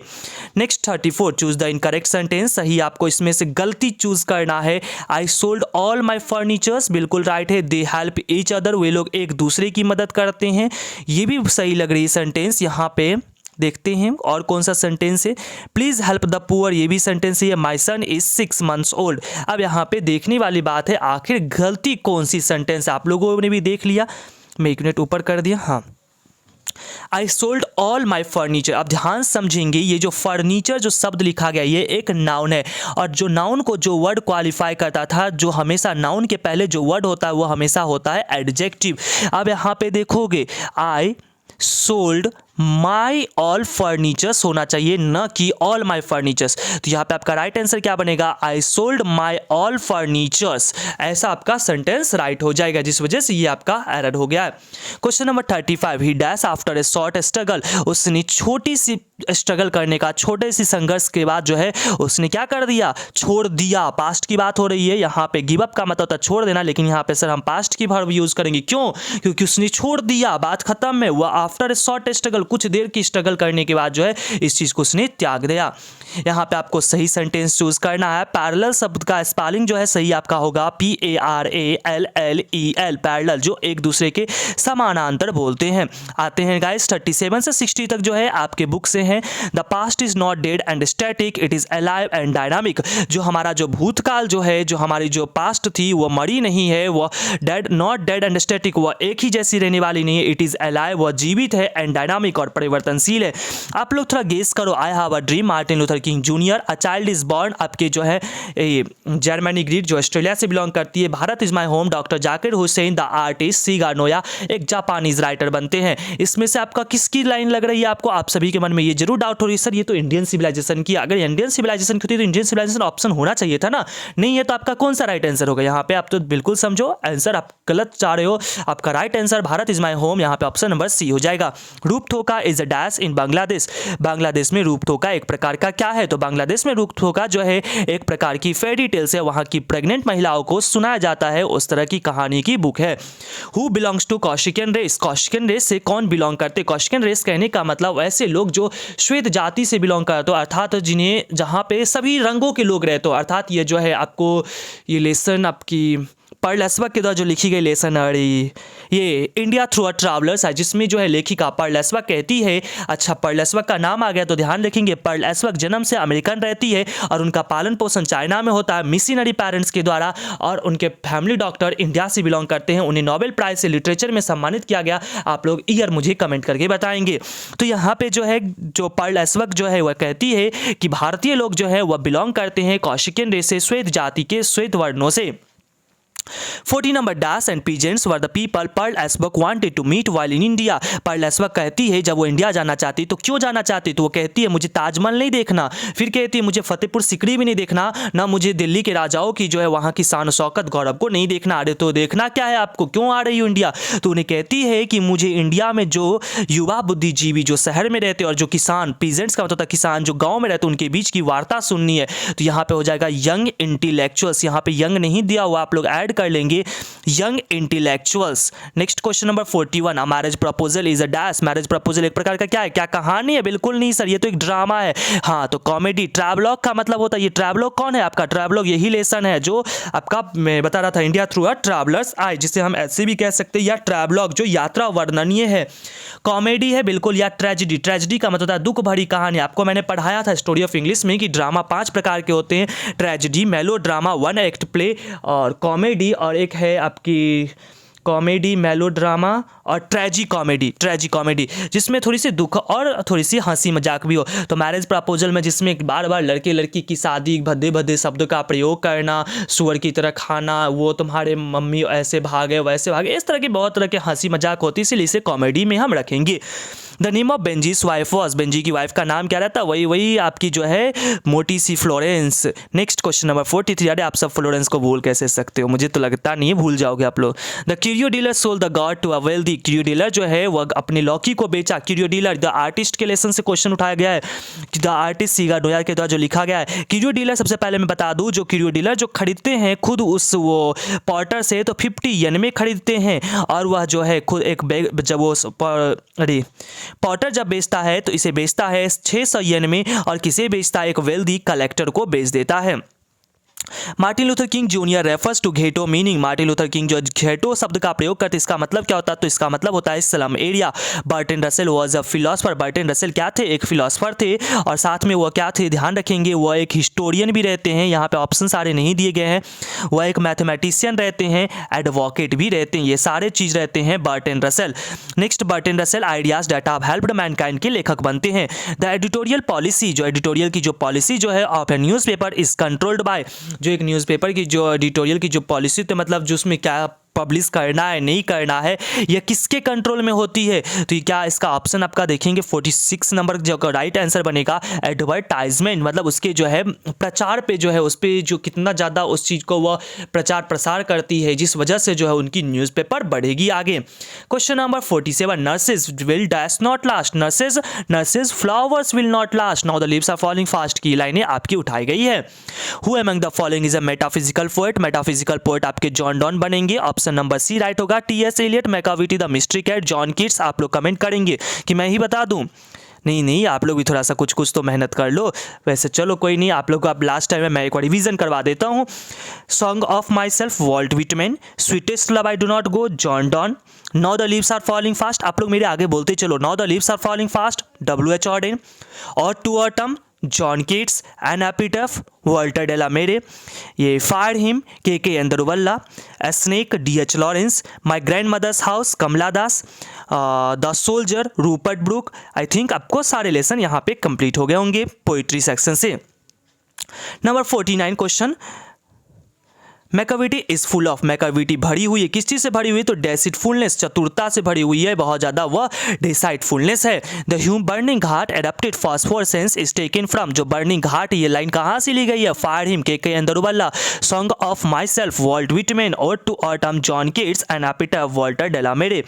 Next 34, choose the incorrect sentence. सही आपको इसमें से गलती चूज करना है। I sold all my furnitures, बिल्कुल राइट है। दे हेल्प ईच अदर, वे लोग एक दूसरे की मदद करते हैं, ये भी सही लग रही है सेंटेंस। यहाँ पे देखते हैं और कौन सा सेंटेंस है, प्लीज हेल्प द पुअर, ये भी सेंटेंस है। माई सन इज 6 months ओल्ड। अब यहाँ पे देखने वाली बात है आखिर गलती कौन सी सेंटेंस, आप लोगों ने भी देख लिया, मैं एक मिनट ऊपर कर दिया। हाँ, I sold all my furniture. अब ध्यान समझेंगे, ये जो फर्नीचर जो शब्द लिखा गया ये एक नाउन है, और जो नाउन को जो वर्ड क्वालिफाई करता था, जो हमेशा नाउन के पहले जो वर्ड होता है वो हमेशा होता है एडजेक्टिव। अब यहाँ पे देखोगे I sold my all furnitures होना चाहिए, न कि ऑल माई फर्नीचर्स। तो यहाँ पे आपका राइट आंसर क्या बनेगा, I sold my all furnitures. ऐसा आपका सेंटेंस राइट हो जाएगा, जिस वजह से ये आपका एरर हो गया है। Question number 35, he dash after a short struggle. उसने छोटी सी स्ट्रगल करने का, छोटे सी संघर्ष के बाद जो है उसने क्या कर दिया, छोड़ दिया। पास्ट की बात हो रही है, यहाँ पे गिव अप का मतलब होता है छोड़ देना, लेकिन यहाँ पे सर हम पास्ट की वर्ब यूज करेंगे। क्यों, क्योंकि उसने छोड़ दिया, बात खत्म है। वह आफ्टर ए शॉर्ट स्ट्रगल, कुछ देर की स्ट्रगल करने के बाद जो है इस चीज को उसने त्याग दिया। यहाँ पे आपको सही सेंटेंस चूज करना है। पैरेलल शब्द का स्पेलिंग जो है सही आपका होगा PARALLEL, पैरेलल, जो एक दूसरे के समानांतर बोलते हैं। आते हैं गाइस 37 से 60 तक जो है आपके बुक से हैं। The past is not dead and static, it is alive and dynamic. जो हमारा जो भूतकाल जो है, जो हमारी जो पास्ट थी वो मरी नहीं है, वो dead, not dead and static, वह एक ही जैसी रहने वाली नहीं है। इट इज अलाइव, वह जीवित है, एंड डायनामिक, और परिवर्तनशील है। आप लोग थोड़ा गेस करो। आई have a dream, Martin Luther King junior. A child is born, आपके जो है जर्मनी ग्रीड जो ऑस्ट्रेलिया से बिलोंग करती है। Bharat is my home, doctor Zakir Hussain. The artist सीगा नोया, एक जापानीज राइटर बनते हैं। इसमें से आपका किसकी लाइन लग रही है आपको, आप सभी के मन में ये जरूर डाउट हो रही है, सर ये तो इंडियन सिविलाइजेशन की। अगर इंडियन सिविलाइजेशन की होती तो इंडियन सिविलाइजेशन ऑप्शन होना चाहिए था ना, नहीं है तो आपका कौन सा राइट आंसर होगा। यहाँ पे आप तो बिल्कुल समझो आंसर आप गलत चाह रहे हो। आपका right answer Bharat is my home, यहाँ पे ऑप्शन नंबर सी हो जाएगा। रूप Rupthoka is a dash in Bangladesh. Bangladesh में रूपथोका एक प्रकार का क्या है? तो बांग्लादेश में रूपथोका जो है एक प्रकार की फेरी टेल्स है, वहाँ की प्रेग्नेंट महिलाओं को सुनाया जाता है, उस तरह की कहानी की बुक है। Who belongs to Kaushikan race? Kaushikan race से कौन बिलोंग करते? कौशिकन रेस कहने का मतलब ऐसे लोग जो श्वेत जाति से बिलोंग करते हो, अर्थात जिन्हें जहाँ पे सभी रंगों के लोग रहते हो। अर्थात ये जो है आपको ये लेसन आपकी पर्ल एस्बर्ग के द्वारा जो लिखी गई लेसन ये इंडिया थ्रू अ ट्रैवलर्स है, जिसमें जो है लेखिका पर्ल एस्बर्ग कहती है। अच्छा, पर्ल एस्बर्ग का नाम आ गया तो ध्यान रखेंगे, पर्ल एस्बर्ग जन्म से अमेरिकन रहती है और उनका पालन पोषण चाइना में होता है मिशनरी पेरेंट्स के द्वारा, और उनके फैमिली डॉक्टर इंडिया से बिलोंग करते हैं। उन्हें नोबेल प्राइज से लिटरेचर में सम्मानित किया गया। आप लोग ईयर मुझे कमेंट करके बताएंगे। तो यहाँ पे जो है जो पर्ल एस्बर्ग जो है वह कहती है कि भारतीय लोग जो है वह बिलोंग करते हैं कौशिकन रेस से, श्वेत जाति के श्वेत वर्णों से। 40 number dash and peasants were the people Pearl S Buck wanted to meet while in India. Pearl S Buck कहती है जब वो इंडिया जाना चाहती तो क्यों जाना चाहती? तो वो कहती है मुझे ताजमहल नहीं देखना, फिर कहती है मुझे फतेहपुर सिकरी भी नहीं देखना, ना मुझे दिल्ली के राजाओं की जो है वहाँ की शान शौकत गौरव को नहीं देखना। अरे तो देखना क्या है आपको, क्यों आ रही हो इंडिया? तो उन्हें कहती है कि मुझे इंडिया में जो युवा बुद्धिजीवी जो शहर में रहते और जो किसान, पीजेंट्स का मतलब था किसान जो गाँव में रहते उनके बीच की वार्ता सुननी है। तो यहाँ पे हो जाएगा यंग इंटेलेक्चुअल्स, यहाँ पे यंग नहीं दिया हुआ, आप लोग ऐड कर लेंगे young intellectuals. Next question number 41, a marriage proposal is a dash. Marriage proposal एक प्रकार का क्या है? क्या कहानी है? बिल्कुल नहीं सर, ये तो एक ड्रामा है। हाँ, तो कॉमेडी। ट्रैवलॉग का मतलब होता है, ये ट्रैवलॉग कौन है आपका? ट्रैवलॉग यही लेसन है जो आपका मैं बता रहा था, इंडिया थ्रू अ ट्रैवलर्स आई, जिसे हम ऐसे भी कह सकते हैं, या ट्रैवलॉग जो यात्रा वर्णनीय है। कॉमेडी है बिल्कुल, या ट्रेजिडी। ट्रेजिडी का मतलब होता है दुख भरी कहानी। आपको मैंने पढ़ाया था स्टोरी ऑफ इंग्लिश में कि ड्रामा 5 प्रकार के होते हैं, ट्रेजिडी, मेलो ड्रामा, वन एक्ट प्ले और कॉमेडी, और एक है आपकी कॉमेडी, मेलोड्रामा और ट्रेजी कॉमेडी, जिसमें थोड़ी सी दुख और थोड़ी सी हंसी मजाक भी हो। तो मैरिज प्रपोजल में जिसमें बार बार लड़के लड़की की शादी, भद्दे भद्दे शब्दों का प्रयोग करना, सुअर की तरह खाना, वो तुम्हारे मम्मी ऐसे भागे वैसे भागे, इस तरह की बहुत तरह के हंसी मजाक होती है, इसलिए इसे कॉमेडी में हम रखेंगे। The name of Benjy's wife was. Benjy की वाइफ का नाम क्या रहता? वही आपकी जो है मोटी सी फ्लोरेंस। Next question number 43। अरे आप सब फ्लोरेंस को भूल कैसे सकते हो? मुझे तो लगता नहीं है भूल जाओगे आप लोग। The curio dealer sold the god to a wealthy. Curio dealer जो है वह अपने लौकी को बेचा। क्यूरियो डीलर द आर्टिस्ट के लेसन से क्वेश्चन उठाया गया है, द आर्टिस्ट सीगा डोयार के द्वारा जो लिखा गया है। क्यूरियो डीलर, सबसे पहले मैं बता दूं, जो क्यूरियो डीलर जो खरीदते हैं खुद उस वो पॉटर से तो 50 येन में खरीदते हैं, और वह जो है खुद एक बैग जब वो पॉटर जब बेचता है तो इसे बेचता है 600 येन में, और किसे बेचता है? एक वेल्दी कलेक्टर को बेच देता है। Martin Luther King junior refers to ghetto meaning. Martin Luther King जो घेटो शब्द का प्रयोग करते, इसका मतलब क्या होता है? तो इसका मतलब होता है slum area. Burton Russell was a philosopher. Burton Russell क्या थे? एक फिलोसफर थे, और साथ में वो क्या थे? ध्यान रखेंगे, वो एक हिस्टोरियन भी रहते हैं, यहाँ पे ऑप्शन सारे नहीं दिए गए हैं। वह एक मैथमेटिशियन रहते हैं, एडवोकेट भी रहते हैं, ये सारे चीज़ रहते हैं Bertrand Russell. Next, Bertrand Russell ideas that have helped mankind के लेखक बनते हैं। द एडिटोरियल पॉलिसी, जो एडिटोरियल की जो पॉलिसी जो है of a newspaper is controlled by. जो एक न्यूज़पेपर की जो एडिटोरियल की जो पॉलिसी, तो मतलब जो उसमें क्या पब्लिश करना है नहीं करना है, यह किसके कंट्रोल में होती है? तो क्या इसका ऑप्शन आपका देखेंगे 46 नंबर जो राइट आंसर बनेगा एडवर्टाइजमेंट, मतलब उसके जो है प्रचार पे जो है उस पर जो कितना ज़्यादा उस चीज़ को वह प्रचार प्रसार करती है, जिस वजह से जो है उनकी न्यूज़पेपर बढ़ेगी आगे। Question number 47, nurses will dash not last. Nurses flowers will not last, now the leaves are falling fast की लाइनें आपकी उठाई गई है। Who among the following is a metaphysical poet. Metaphysical poet आपके जॉन डॉन बनेंगे। ऑप्शन नंबर सी राइट होगा। T S. Eliot, Macavity, the mystery cat, John Keats. आप लोग कमेंट करेंगे कि मैं ही बता दूं? नहीं, आप लोग भी थोड़ा सा कुछ तो मेहनत कर लो। वैसे चलो कोई नहीं, आप लोग को अब लास्ट टाइम में मैं एक बार रिवीजन करवा देता हूँ। Song of myself, Walt Whitman. Sweetest love I do not go, John Donne. Now the leaves are falling fast, आप लोग मेरे आगे बोलते चलो। Now the leaves are falling fast, W.H. Auden. और to autumn, John Keats. An epitaph, Walter de la Mare. ये fire hymn, K Daruwalla. A snake, D.H. Lawrence. My grandmother's house, Kamala Das. The soldier, Rupert Brooke. I think आपको सारे लेसन यहाँ पे कंप्लीट हो गए होंगे पोइट्री सेक्शन से। Number 49 question, Macavity is full of, Macavity भरी हुई है, किस चीज से भरी हुई है? तो डेसिटफुलनेस, चतुरता से भरी हुई है बहुत ज्यादा, वह डिसाइडफुलनेस है। The burning ghat adapted phosphorescence is taken from, जो बर्निंग घाट ये लाइन कहां से ली गई है? फायर हिम, के अंदरुबल्ला, song of myself, Walt Whitman, और to autumn, John Keats, and epitaph, Walter de la Mare.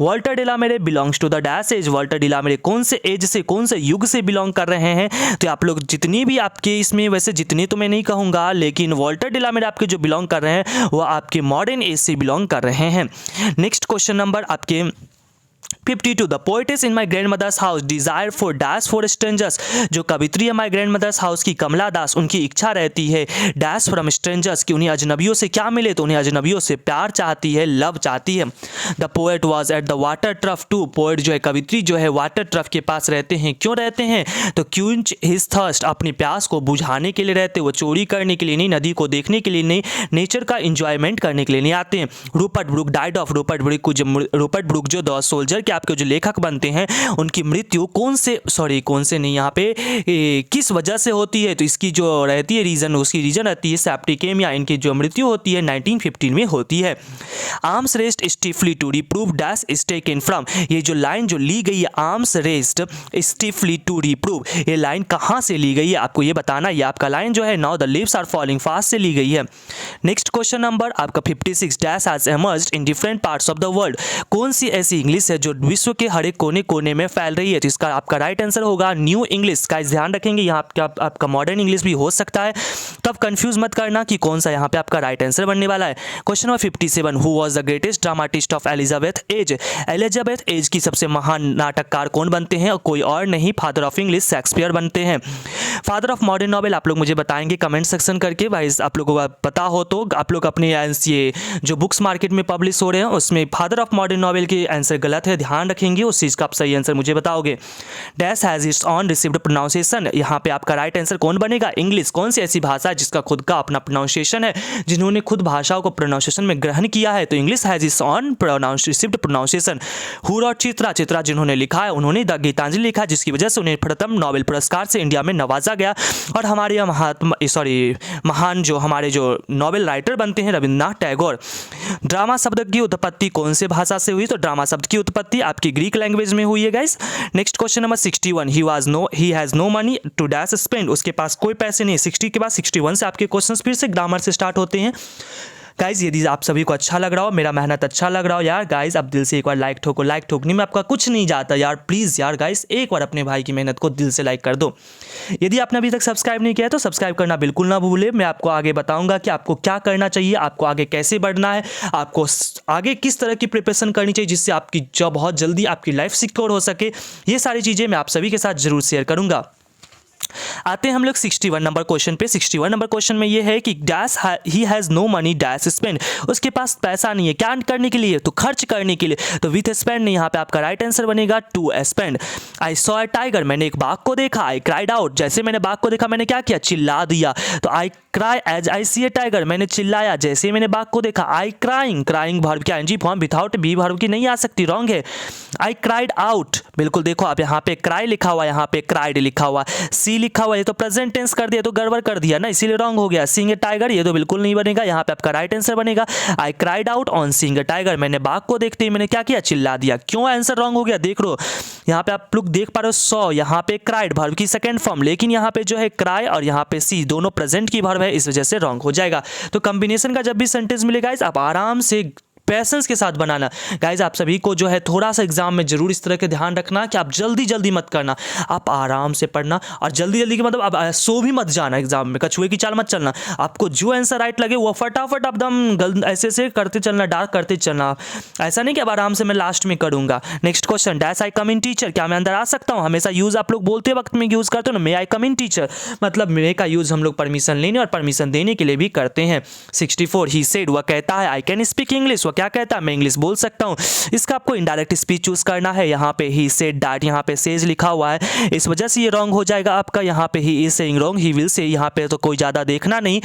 Walter de la Mare belongs to the dash age, Walter de la Mare कौन से एज से, कौन से युग से बिलोंग कर रहे हैं? तो आप लोग जितनी भी आपके इसमें, वैसे जितने तो मैं नहीं कहूंगा, लेकिन वॉल्टर डेलामेरे आपके जो बिलोंग कर रहे हैं वो आपके मॉडर्न एज से बिलोंग कर रहे हैं। नेक्स्ट क्वेश्चन नंबर आपके 52, the poetess in my grandmother's house desire for dash for strangers, जो कवित्री है माई ग्रैंड मदर्स हाउस की, कमला दास, उनकी इच्छा रहती है डैश फ्रॉम स्ट्रेंजर्स, कि उन्हें अजनबियों से क्या मिले? तो उन्हें अजनबियों से प्यार चाहती है, लव चाहती है। The poet was at the water trough too, poet जो है, कवित्री जो है, वाटर ट्रफ के पास रहते हैं, क्यों रहते हैं? तो क्यूंच हिज थर्स्ट, अपनी प्यास को बुझाने के लिए रहते, वो चोरी करने के लिए नहीं, नदी को देखने के लिए नहीं, नेचर का इंजॉयमेंट करने के लिए नहीं आते हैं। रूपर्ट ब्रूक डाइड ऑफ, रूपर्ट ब्रूक जो द सोल्जर के आपके जो लेखक बनते हैं, उनकी मृत्यु कौन से नहीं, यहाँ पे किस वजह से होती है? तो इसकी जो रहती है रीजन, उसकी रीजन रहती है सेप्टिकेमिया, इनकी जो मृत्यु होती है 1915 में होती है। Arms rest stiffly to reprove dash is taken from, ये जो लाइन जो ली गई है arms rest stiffly to reprove, ये लाइन कहाँ से ली गई है आपको ये बताना। ये आपका लाइन जो है now the leaves are falling fast से ली गई है। नेक्स्ट क्वेश्चन नंबर आपका 56, dash has emerged in different parts of the world, कौन सी ऐसी इंग्लिश है जो विश्व के हर एक कोने कोने में फैल रही है? तो इसका आपका राइट आंसर होगा न्यू इंग्लिश। का ध्यान रखेंगे, यहाँ आपका मॉडर्न इंग्लिश भी हो सकता है, तब कंफ्यूज मत करना कि कौन सा यहाँ पे आपका राइट आंसर बनने वाला है। Question number 57, who was the greatest dramatist of Elizabeth age, Elizabeth age की सबसे महान नाटककार कौन बनते हैं? कोई और नहीं, फादर ऑफ इंग्लिश शेक्सपियर बनते हैं। फादर ऑफ मॉडर्न नॉवेल आप लोग मुझे बताएंगे कमेंट सेक्शन करके, भाई आप लोगों को पता हो तो आप लोग अपने ये जो बुक्स मार्केट में पब्लिश हो रहे हैं उसमें फादर ऑफ मॉडर्न नॉवेल के आंसर गलत है, ध्यान रखेंगे, उस चीज़ का आप सही आंसर मुझे बताओगे। Dash has its on received pronunciation, यहाँ पे आपका राइट आंसर कौन बनेगा? इंग्लिश। कौन सी ऐसी भाषा है जिसका खुद का अपना प्रोनाउंसिएशन है, जिन्होंने खुद भाषाओं को प्रोनाउंसिएशन में ग्रहण किया है? तो English has its on received pronunciation. Who rot Chitra, Chitra जिन्होंने लिखा है उन्होंने द गीतांजलि लिखा, जिसकी वजह से उन्हें प्रथम नोबेल पुरस्कार से इंडिया में नवाजा गया। और हमारे महान जो हमारे जो नोबेल राइटर बनते हैं रविन्द्रनाथ टैगोर। ड्रामा शब्द की उत्पत्ति कौन से भाषा से हुई? तो ड्रामा शब्द की उत्पत्ति आपकी ग्रीक लैंग्वेज में हुई है guys. Next question number 61, he has no money to dash spend, उसके पास कोई पैसे नहीं। 60 के बाद 61 से आपके क्वेश्चंस फिर से ग्रामर से स्टार्ट होते हैं। गाइज यदि आप सभी को अच्छा लग रहा हो, मेरा मेहनत अच्छा लग रहा हो यार गाइज, अब दिल से एक बार लाइक ठोको। लाइक ठोकने में आपका कुछ नहीं जाता यार, प्लीज़ यार गाइज एक बार अपने भाई की मेहनत को दिल से लाइक कर दो। यदि आपने अभी तक सब्सक्राइब नहीं किया है तो सब्सक्राइब करना बिल्कुल ना भूले। मैं आपको आगे बताऊंगा कि आपको क्या करना चाहिए, आपको आगे कैसे बढ़ना है, आपको आगे किस तरह की प्रिपरेशन करनी चाहिए जिससे आपकी जॉब बहुत जल्दी आपकी लाइफ सिक्योर हो सके। ये सारी चीज़ें मैं आप सभी के साथ जरूर शेयर करूँगा। आते हैं हम लोग 61 नंबर क्वेश्चन पे। 61 नंबर क्वेश्चन में ये है कि dash he has no money dash spend, उसके पास पैसा नहीं है क्या करने के लिए? तो खर्च करने के लिए। तो विथ स्पेंड नहीं, यहाँ पे आपका राइट आंसर बनेगा to spend. I saw a tiger, मैंने एक बाघ को देखा। आई क्राइड आउट, जैसे मैंने बाघ को देखा मैंने क्या किया? चिल्ला दिया। तो I cry as I see a tiger, मैंने चिल्लाया जैसे मैंने बाघ को देखा। आई क्राइंग, क्राइंग वर्ब की ING form without be verb की नहीं आ सकती, रॉन्ग है। आई क्राइड आउट, बिल्कुल देखो आप यहाँ पे क्राई लिखा हुआ, यहाँ पे क्राइड लिखा हुआ, सी लिखा हुआ, ये तो प्रेजेंट टेंस कर दिया तो गड़बड़ कर दिया ना, इसीलिए रॉन्ग हो गया। सीइंग ए टाइगर ये तो बिल्कुल नहीं बनेगा, यहाँ पे आपका राइट आंसर बनेगा I cried out on seeing a tiger, मैंने बाघ को देखते ही मैंने क्या किया? चिल्ला दिया। क्यों आंसर रॉन्ग हो गया देख लो, यहाँ पे आप लोग देख पा रहे हो सॉ, यहाँ पे क्राइड वर्ब की सेकंड फॉर्म, लेकिन यहाँ पे जो है क्राई और यहाँ पे सी दोनों प्रेजेंट की वर्ब है, इस वजह से रॉन्ग हो जाएगा। तो कॉम्बिनेशन का जब भी सेंटेंस मिलेगा आप आराम से पैसेंस के साथ बनाना। गाइज आप सभी को जो है थोड़ा सा एग्जाम में जरूर इस तरह के ध्यान रखना कि आप जल्दी जल्दी मत करना, आप आराम से पढ़ना और जल्दी जल्दी के मतलब आप सो भी मत जाना एग्जाम में, कछुए की चाल मत चलना। आपको जो आंसर राइट लगे वो फटाफट एकदम ऐसे करते चलना, डार्क करते चलना, ऐसा नहीं कि अब आराम से मैं लास्ट में करूंगा। Next question, dash I come in teacher, क्या मैं अंदर आ सकता हूँ? हमेशा यूज आप लोग बोलते वक्त में यूज करते हो ना, मे आई कम इन टीचर, मतलब मे का यूज हम लोग परमिशन लेने और परमिशन देने के लिए भी करते हैं। 64, ही सेड, वह कहता है, आई कैन स्पीक इंग्लिश, वह क्या कहता है? मैं इंग्लिश बोल सकता हूं। इसका आपको इनडायरेक्ट स्पीच चूज करना है। यहाँ पे ही सेड दैट, यहाँ पे सेज लिखा हुआ है, इस वजह से ये रॉन्ग हो जाएगा आपका। यहाँ पे he is saying wrong, he will say, यहाँ पे तो कोई ज़्यादा देखना नहीं।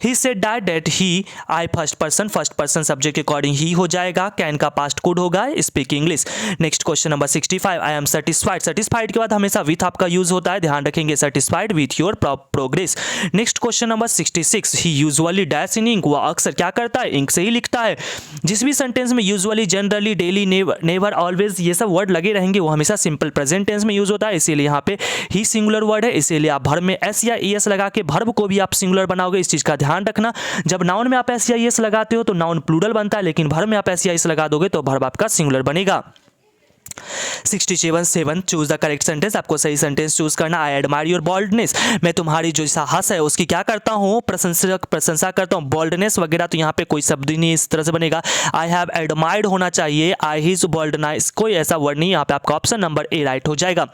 He said that he, I first person subject के अकॉर्डिंग ही हो जाएगा, कैन का पास्ट गुड होगा, speak English. Next question number 65, I am satisfied. Satisfied के बाद हमेशा विथ आपका यूज होता है, ध्यान रखेंगे, satisfied with your progress. Next question number 66, he usually dash in ink, वह अक्सर क्या करता है, इंक से ही लिखता है। जिस भी सेंटेंस में usually, generally, daily, never, always ये सब वर्ड लगे रहेंगे वो हमेशा सिंपल प्रेजेंट टेंस में यूज होता है, इसीलिए यहाँ पे ही सिंगुलर वर्ड है, इसीलिए आप वर्ब में एस या ई एस लगा के वर्ब को भी आप सिंगुलर बनाओगे, इस चीज का ध्यान रखना। जब नाउन में आप एस या ई एस लगाते हो तो नाउन प्लूरल बनता है, लेकिन वर्ब में आप एस या ई एस लगा दोगे तो वर्ब आपका सिंगुलर बनेगा। 67 चूज द करेक्ट सेंटेंस, आपको सही सेंटेंस चूज करना। आई एडमायर योर बोल्डनेस, मैं तुम्हारी जो साहस है उसकी क्या करता हूँ, प्रशंसा करता हूँ। बोल्डनेस वगैरह तो यहाँ पे कोई शब्द नहीं इस तरह से बनेगा, आई हैव एडमायर्ड होना चाहिए, आई हिज बोल्डनेस, कोई ऐसा वर्ड नहीं, यहाँ पे आपका ऑप्शन नंबर ए राइट हो जाएगा।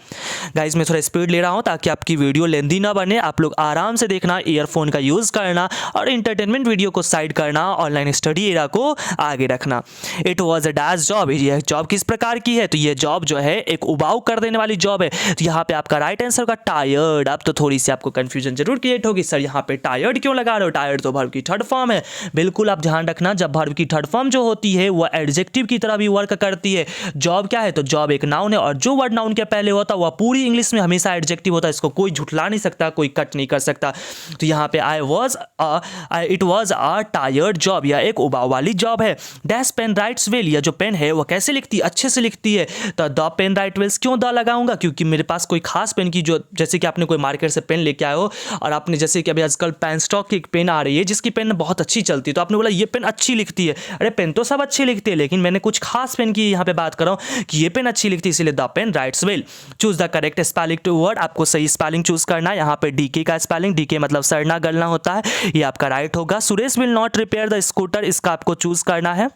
गाइज मैं थोड़ा स्पीड ले रहा हूँ ताकि आपकी वीडियो लेंदी ना बने, आप लोग आराम से देखना, ईयरफोन का यूज करना और इंटरटेनमेंट वीडियो को साइड करना, ऑनलाइन स्टडी एरा को आगे रखना। It was a dash job, यह जॉब किस प्रकार की है, तो ये जॉब जो है एक उबाऊ कर देने वाली जॉब है, तो यहाँ पे आपका राइट आंसर होगा टायर्ड। अब तो थोड़ी सी आपको कंफ्यूजन जरूर क्रिएट होगी, सर यहाँ पे टायर्ड क्यों लगा रहे हो, टायर्ड तो वर्ब की थर्ड फॉर्म है। बिल्कुल आप ध्यान रखना, जब वर्ब की थर्ड फॉर्म जो होती है वो एडजेक्टिव की तरह भी वर्क करती है। जॉब क्या है, तो जॉब एक नाउन है, और जो वर्ड नाउन के पहले होता है वह पूरी इंग्लिश में हमेशा एडजेक्टिव होता है, इसको कोई झुठला नहीं सकता, कोई कट नहीं कर सकता। तो यहाँ पे it was a tired job, यह एक उबाऊ वाली जॉब है। डैश पेन राइट्स वेल, यह जो पेन है वह कैसे लिखती है, अच्छे से लिखती है। तो द पेन राइट वेल्स, क्यों द लगाऊंगा, क्योंकि मेरे पास कोई खास पेन की, जो जैसे कि आपने कोई मार्केट से पेन लेके आए हो और आपने, जैसे कि अभी आजकल पेन स्टॉक की एक पेन आ रही है जिसकी पेन बहुत अच्छी चलती है, तो आपने बोला ये पेन अच्छी लिखती है। अरे पेन तो सब अच्छी लिखती है, लेकिन मैंने कुछ खास पेन की यहाँ पे बात कर रहा हूँ कि ये पेन अच्छी लिखती है, इसलिए the pen writes well. Choose the correct spelling to word, आपको सही स्पेलिंग चूज करना है। यहाँ पे डीके का स्पेलिंग, डीके मतलब सड़ना गलना होता है, ये आपका राइट होगा। Suresh will not repair the scooter, इसका आपको चूज करना है,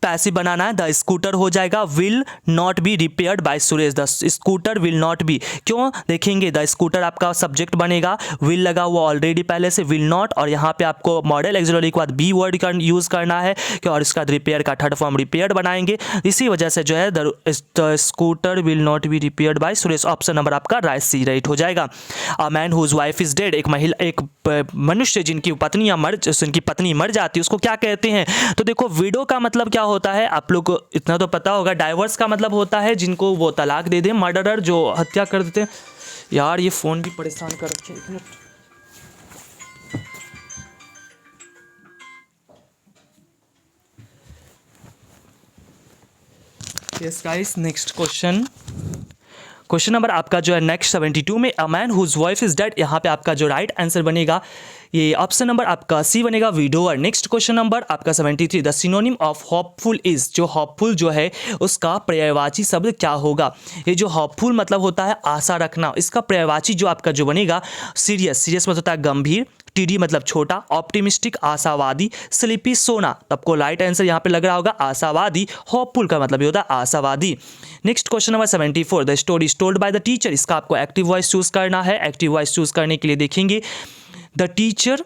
पैसिव बनाना है, द स्कूटर हो जाएगा, will not be repaired by Suresh, the scooter will not B, क्यों देखेंगे, द स्कूटर आपका सब्जेक्ट बनेगा, विल लगा हुआ ऑलरेडी पहले से, विल नॉट, और यहाँ पे आपको मॉडल एक्सिलरी के बाद बी वर्ड का यूज करना है, और इसका रिपेयर का थर्ड फॉर्म रिपेयर्ड बनाएंगे, इसी वजह से जो है the scooter will not be repaired by Suresh, option number आपका राइट सी राइट हो जाएगा। A man whose wife is dead, एक मनुष्य जिनकी पत्नी मर जाती है उसको क्या कहते हैं, तो देखो विडो का मतलब क्या होता है, आप लोग को इतना तो पता होगा। डाइवर्स का मतलब होता है जिनको वो तलाक दे दे, मर्डरर जो हत्या कर देते हैं। यार ये फोन भी परेशान कर रखे हैं। Yes guys, next question number आपका जो है नेक्स्ट 72 में, a man whose wife is dead, यहाँ पे आपका जो राइट आंसर बनेगा ये ऑप्शन नंबर आपका सी बनेगा, विडोअर। नेक्स्ट क्वेश्चन नंबर आपका 73, the synonym of hopeful is, जो होपफुल जो है उसका पर्यायवाची शब्द क्या होगा। ये जो होपफुल मतलब होता है आशा रखना, इसका पर्यायवाची जो आपका जो बनेगा सीरियस मतलब होता है गंभीर, टीडी मतलब छोटा, ऑप्टिमिस्टिक आशावादी, स्लीपी सोना, तो आपको राइट आंसर यहाँ पे लग रहा होगा आशावादी, होपफुल का मतलब ये होता है आशावादी। Next question number 74, the story told by the teacher, इसका आपको एक्टिव वॉइस चूज करना है। एक्टिव वॉइस चूज करने के लिए देखेंगे द टीचर,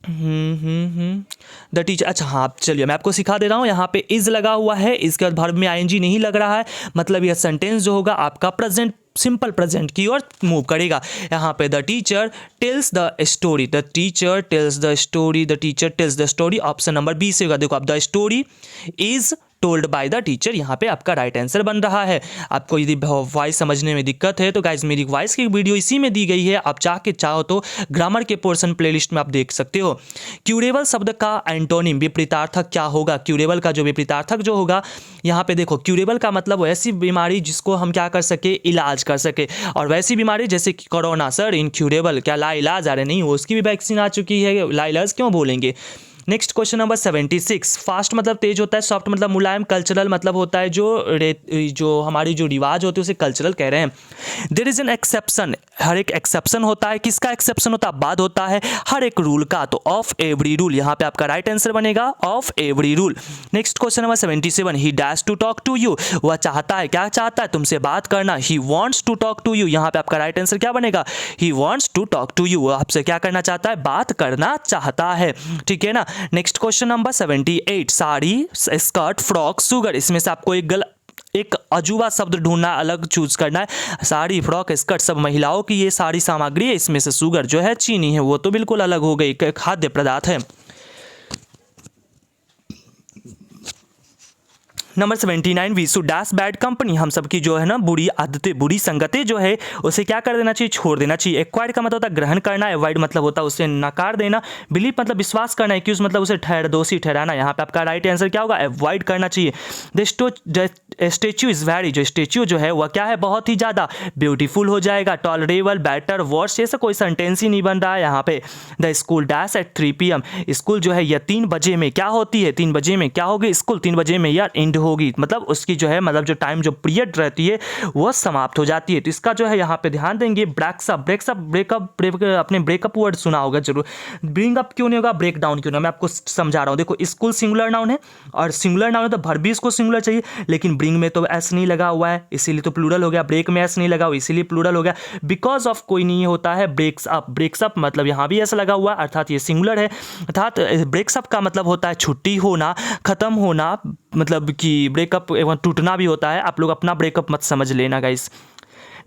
द टीचर, अच्छा हाँ चलिए मैं आपको सिखा दे रहा हूँ, यहाँ पे इज लगा हुआ है, इसके बाद वर्ब में आईएनजी नहीं लग रहा है, मतलब यह सेंटेंस जो होगा आपका प्रेजेंट, सिंपल प्रेजेंट की ओर मूव करेगा। यहाँ पे the teacher tells the story, the teacher tells the story, the teacher tells the story, option number B से होगा। देखो अब the story is told by the teacher, यहाँ पे आपका राइट आंसर बन रहा है। आपको यदि वॉइस समझने में दिक्कत है तो गाइज मेरी वॉइस की वीडियो इसी में दी गई है, आप चाहो तो ग्रामर के पोर्शन प्लेलिस्ट में आप देख सकते हो। क्यूरेबल शब्द का एंटोनिम विपरीतार्थक क्या होगा, क्यूरेबल का जो विपरीतार्थक जो होगा, यहाँ पे देखो क्यूरेबल का मतलब ऐसी बीमारी जिसको हम क्या कर सके, इलाज कर सके, और वैसी बीमारी जैसे कि कोरोना, सर इनक्यूरेबल, क्या ला इलाज आ रहे नहीं, उसकी भी वैक्सीन आ चुकी है, ला इलाज क्यों बोलेंगे। नेक्स्ट क्वेश्चन नंबर 76, फास्ट मतलब तेज होता है, सॉफ्ट मतलब मुलायम, कल्चरल मतलब होता है जो हमारी जो रिवाज होते हैं उसे कल्चरल कह रहे हैं। देयर इज एन एक्सेप्शन, हर एक एक्सेप्शन होता है, किसका एक्सेप्शन होता है, बाद होता है हर एक रूल का, तो ऑफ एवरी रूल, यहाँ पे आपका राइट आंसर बनेगा of every rule. Next question number 77, he dash to talk to you, वह चाहता है, क्या चाहता है, तुमसे बात करना, he wants to talk to you, यहाँ पे आपका राइट आंसर क्या बनेगा, he wants to talk to you, आपसे क्या करना चाहता है, बात करना चाहता है, ठीक है ना। Next question number 78, sari, skirt, frock, sugar, इसमें से आपको एक अजूबा शब्द ढूंढना, अलग चूज करना है। साड़ी, फ्रॉक, स्कर्ट सब महिलाओं की ये सारी सामग्री है, इसमें से शुगर जो है, चीनी है, वो तो बिल्कुल अलग हो गई, खाद्य पदार्थ है। Number 79, we should dash bad company, हम सबकी जो है ना बुरी आदतें, बुरी संगतें जो है उसे क्या कर देना चाहिए, छोड़ देना चाहिए। एक्वायर्ड का मतलब होता है ग्रहण करना, अवॉइड मतलब होता है उसे नकार देना, बिलीव मतलब विश्वास करना, एक्यूज मतलब उसे दोषी ठहराना। यहाँ पे आपका राइट आंसर क्या होगा, अवॉइड करना चाहिए। द स्टेच्यू इज वेरी, जो स्टेच्यू जो है वह क्या है, बहुत ही ज़्यादा ब्यूटीफुल हो जाएगा। टॉलरेबल, बेटर, वर्स, ये सब कोई सेंटेंस ही नहीं बन रहा है यहाँ पे। The school dash at 3 PM, school जो है यह 3 बजे में क्या होती है, 3 बजे में क्या होगी, स्कूल 3 बजे में यार एंड होगी, मतलब उसकी जो है मतलब जो टाइम जो पीरियड रहती है वो समाप्त हो जाती है। तो इसका जो है यहाँ पे ध्यान देंगे। ब्रेकअप अपने ब्रेकअप वर्ड सुना होगा जरूर। ब्रिंग अप क्यों नहीं होगा, ब्रेक डाउन क्यों नहीं, मैं आपको समझा रहा हूँ। देखो स्कूल सिंगुलर नाउन है और सिंगुलर नाउन है तो वर्ब भी इसको सिंगुलर चाहिए, लेकिन ब्रिंग में तो एस नहीं लगा हुआ है इसीलिए तो प्लूरल हो गया, ब्रेक में एस नहीं लगा हुआ इसीलिए प्लूरल हो गया। बिकॉज ऑफ कोई नहीं होता है, ब्रेक्स अप मतलब यहाँ भी एस लगा हुआ है अर्थात ये सिंगुलर है। अर्थात ब्रेक्स अप का मतलब होता है छुट्टी होना, खत्म होना, मतलब कि ब्रेकअप एवं टूटना भी होता है। आप लोग अपना ब्रेकअप मत समझ लेना guys.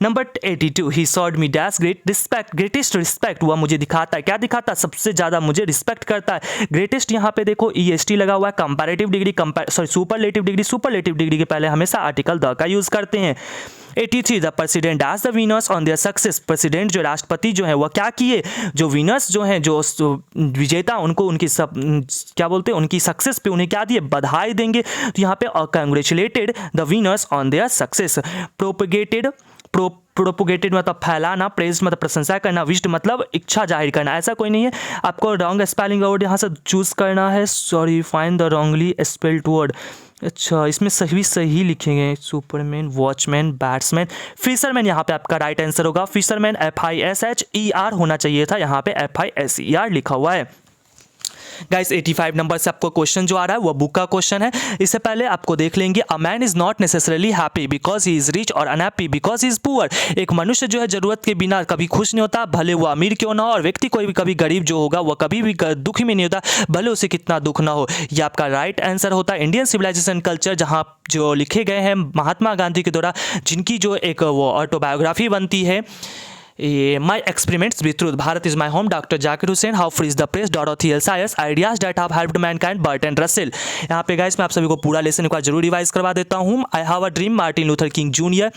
Number 82, he showed me dash great respect, greatest respect, वह मुझे दिखाता है, क्या दिखाता है, सबसे ज़्यादा मुझे रिस्पेक्ट करता है। ग्रेटेस्ट यहाँ पे देखो EST लगा हुआ है, comparative degree, superlative degree, superlative degree के पहले हमेशा आर्टिकल द का यूज़ करते हैं। 83, the president dash the winners on their success, president जो राष्ट्रपति जो है वह क्या किए, जो विनर्स जो हैं, जो विजेता, उनको उनकी सब क्या बोलते हैं, उनकी सक्सेस पे उन्हें क्या दिए, बधाई देंगे। तो यहाँ पे congratulated the winners on their success. Propagated मतलब फैलाना, प्रेज मतलब प्रशंसा करना, विश्ड मतलब इच्छा जाहिर करना। ऐसा कोई नहीं है, आपको रॉन्ग स्पेलिंग वर्ड यहाँ से चूज करना है। Sorry, find the wrongly spelled word. अच्छा, इसमें सही लिखे गए, सुपरमैन, वॉचमैन, बैट्समैन, फिशरमैन यहाँ पे आपका राइट आंसर होगा। फिशरमैन FISHER होना चाहिए था, यहाँ पे FISER लिखा हुआ है। गाइस 85 नंबर से आपको क्वेश्चन जो आ रहा है वो बुक का क्वेश्चन है। इससे पहले आपको देख लेंगे, a man is not necessarily happy because he is rich और unhappy because he is poor. एक मनुष्य जो है जरूरत के बिना कभी खुश नहीं होता, भले वो अमीर क्यों ना हो, और व्यक्ति कोई भी कभी गरीब जो होगा वह कभी भी दुखी में नहीं होता, भले उसे कितना दुख ना हो। ये आपका राइट आंसर होता है। इंडियन सिविलाइजेशन कल्चर जहाँ जो लिखे गए हैं महात्मा गांधी के द्वारा, जिनकी जो एक वो ऑटोबायोग्राफी बनती है, my experiments with truth, Bharat is my home, doctor Zakir Hussain, how free is the press, Dorothy L Sayers, ideas that have helped mankind, Bertrand Russell. यहाँ पे गाइस मैं आप सभी को पूरा लेसन एक बार जरूर रिवाइज करवा देता हूँ। I have a dream, Martin Luther King Junior,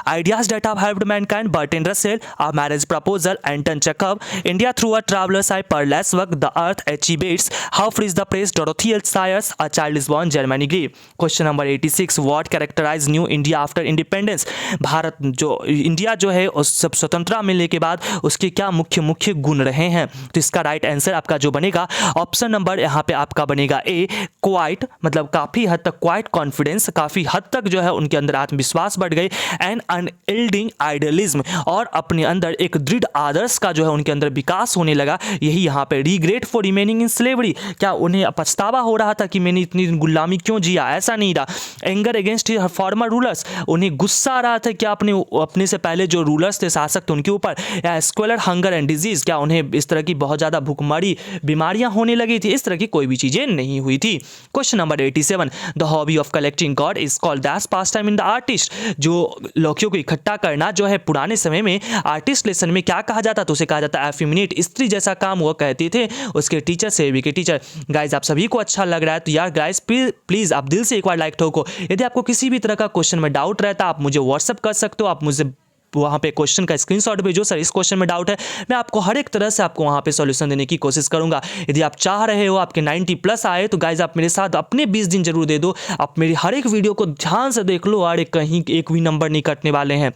ideas that have helped mankind, Bertrand Russell, a marriage proposal, Anton Chekhov, India through a traveller's eye, Pearl S Buck, the earth, H.E. Bates, how free is the press, Dorothy L Sayers, a child is born, Germaine Greer. Question number 86, what characterize new India after independence, Bharat जो इंडिया जो है उस सब स्वतंत्रता मिलने के बाद उसके क्या मुख्य गुण रहे हैं। तो इसका राइट आंसर आपका जो बनेगा, ऑप्शन नंबर यहाँ पे आपका बनेगा ए, क्वाइट, मतलब काफ़ी हद तक, क्वाइट कॉन्फिडेंस, काफ़ी हद तक जो है उनके अंदर आत्मविश्वास बढ़ गई, एंड अनएल्डिंग आइडियलिज्म, और अपने अंदर एक दृढ़ आदर्श का जो है उनके अंदर विकास होने लगा। यही यहाँ पे regret for remaining in slavery, क्या उन्हें पछतावा हो रहा था कि मैंने इतनी गुलामी क्यों जिया, ऐसा नहीं रहा। एंगर अगेंस्ट फॉर्मर रूलर्स, उन्हें गुस्सा आ रहा था क्या अपने से पहले जो रूलर्स थे, शासक थे, उनके ऊपर। या स्क्वेलर हंगर एंड डिजीज, क्या उन्हें इस तरह की बहुत ज़्यादा भूखमरी बीमारियां होने लगी थी, इस तरह की कोई भी चीज़ें नहीं हुई थी। Question number 87, the hobby of collecting God is called that pass time in the artist, जो लौकियों को इकट्ठा करना जो है पुराने समय में आर्टिस्ट लेसन में क्या कहा जाता, तो उसे कहा जाता है एफिमिनेट, स्त्री जैसा काम वो कहते थे उसके टीचर, सेवी के टीचर। गाइज आप सभी को अच्छा लग रहा है तो यार गाइज प्लीज़ आप दिल से एक बार लाइक ठोको। यदि आपको किसी भी तरह का क्वेश्चन में डाउट रहता है आप मुझे व्हाट्सअप कर सकते हो, आप मुझे वहाँ पे क्वेश्चन का स्क्रीनशॉट भेजो, सर इस क्वेश्चन में डाउट है, मैं आपको हर एक तरह से आपको वहाँ पे सॉल्यूशन देने की कोशिश करूँगा। यदि आप चाह रहे हो आपके 90+ आए तो गाइज आप मेरे साथ अपने 20 दिन जरूर दे दो, आप मेरी हर एक वीडियो को ध्यान से देख लो, और कहीं एक भी नंबर नहीं कटने वाले हैं।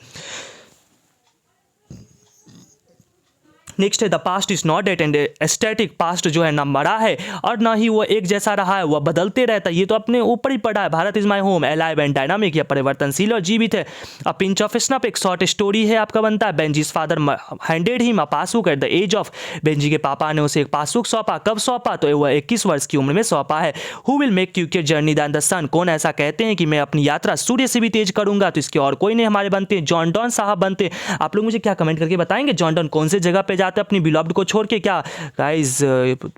नेक्स्ट है the past is not dead and static, past जो है ना मरा है और ना ही वो एक जैसा रहा है, वह बदलते रहता है, ये तो अपने ऊपर ही पड़ा है। Bharat is my home, alive and dynamic, या परिवर्तनशील और जीवित है। अ पिंच ऑफ स्नफ एक शॉर्ट स्टोरी है आपका बनता है। Benjy's father handed him a passbook at the age of, Benjy के पापा ने उसे एक पासबुक सौंपा, कब सौंपा, तो वह 21 वर्ष की उम्र में सौंपा है। Who will make quicker journey than the sun, कौन ऐसा कहते हैं कि मैं अपनी यात्रा सूर्य से भी तेज करूंगा, तो इसके और कोई नहीं हमारे बनते हैं, जॉन डॉन साहब बनते हैं। आप लोग मुझे क्या कमेंट करके बताएंगे जॉन डॉन कौन से जगह पे जाते हैं अपनी बिलॉव्ड को छोड़ के? क्या गाइज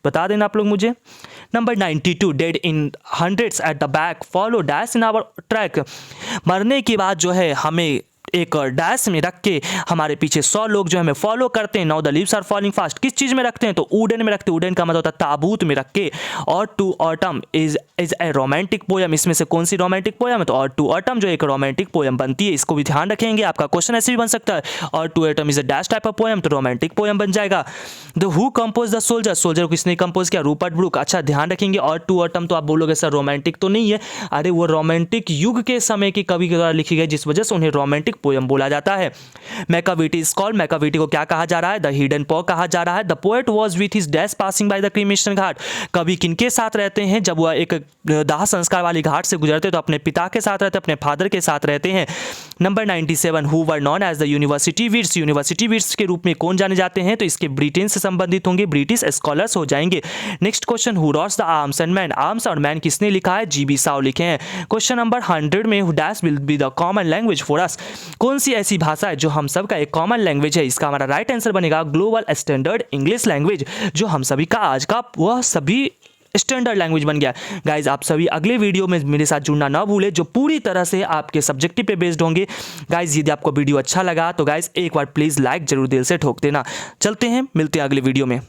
बता देना आप लोग मुझे। Number 92 dead in hundreds at the back follow dash in our track. मरने के बाद जो है हमें एक डैश में रख के हमारे पीछे 100 लोग जो हमें फॉलो करते हैं। Now the leaves are falling fast, किस चीज़ में रखते हैं? तो वुडन में रखते हैं। वुडन का मतलब होता है ताबूत में रख के। और to autumn is a romantic poem, इसमें से कौन सी रोमांटिक पोयम है? तो और टू ऑटम जो एक रोमांटिक पोयम बनती है, इसको भी ध्यान रखेंगे। आपका क्वेश्चन ऐसे भी बन सकता है, और to autumn is a dash type of poem, तो रोमांटिक पोयम बन जाएगा। The who compose the soldier, soldier को किसने कंपोज किया? रूपर्ट ब्रूक। अच्छा ध्यान रखेंगे। और टू ऑटम तो आप बोलोगे सर रोमांटिक तो नहीं है, अरे वो रोमांटिक युग के समय की कवि के द्वारा लिखी गई, जिस वजह से उन्हें रोमांटिक पोयम बोला जाता है। मैकाविटी इज कॉल्ड, मैकाविटी को क्या कहा जा रहा है? द हिडन पॉ कहा जा रहा है। The poet was with his dash passing by the cremation ghat, कवि किनके साथ रहते हैं जब वह एक दाह संस्कार वाली घाट से गुजरते? तो अपने पिता के साथ रहते, अपने फादर के साथ रहते हैं। Number 97 who were known as the university wits, university wits के रूप में कौन जाने जाते हैं? तो इसके ब्रिटेन से संबंधित होंगे, ब्रिटिश स्कॉलर्स हो जाएंगे। Next question who rots the arms and man, arms और मैन किसने लिखा है? जीबी साव लिखे हैं। क्वेश्चन नंबर 100 में who dash will be the common language for us, कौन सी ऐसी भाषा है जो हम सब का एक कॉमन लैंग्वेज है? इसका हमारा राइट आंसर बनेगा ग्लोबल स्टैंडर्ड इंग्लिश लैंग्वेज, जो हम सभी का आज का वह सभी स्टैंडर्ड लैंग्वेज बन गया। गाइज आप सभी अगले वीडियो में मेरे साथ जुड़ना ना भूले, जो पूरी तरह से आपके सब्जेक्टिव पे बेस्ड होंगे। गाइज यदि आपको वीडियो अच्छा लगा तो गाइज एक बार प्लीज़ लाइक जरूर दिल से ठोक देना। चलते हैं, मिलते हैं अगले वीडियो में।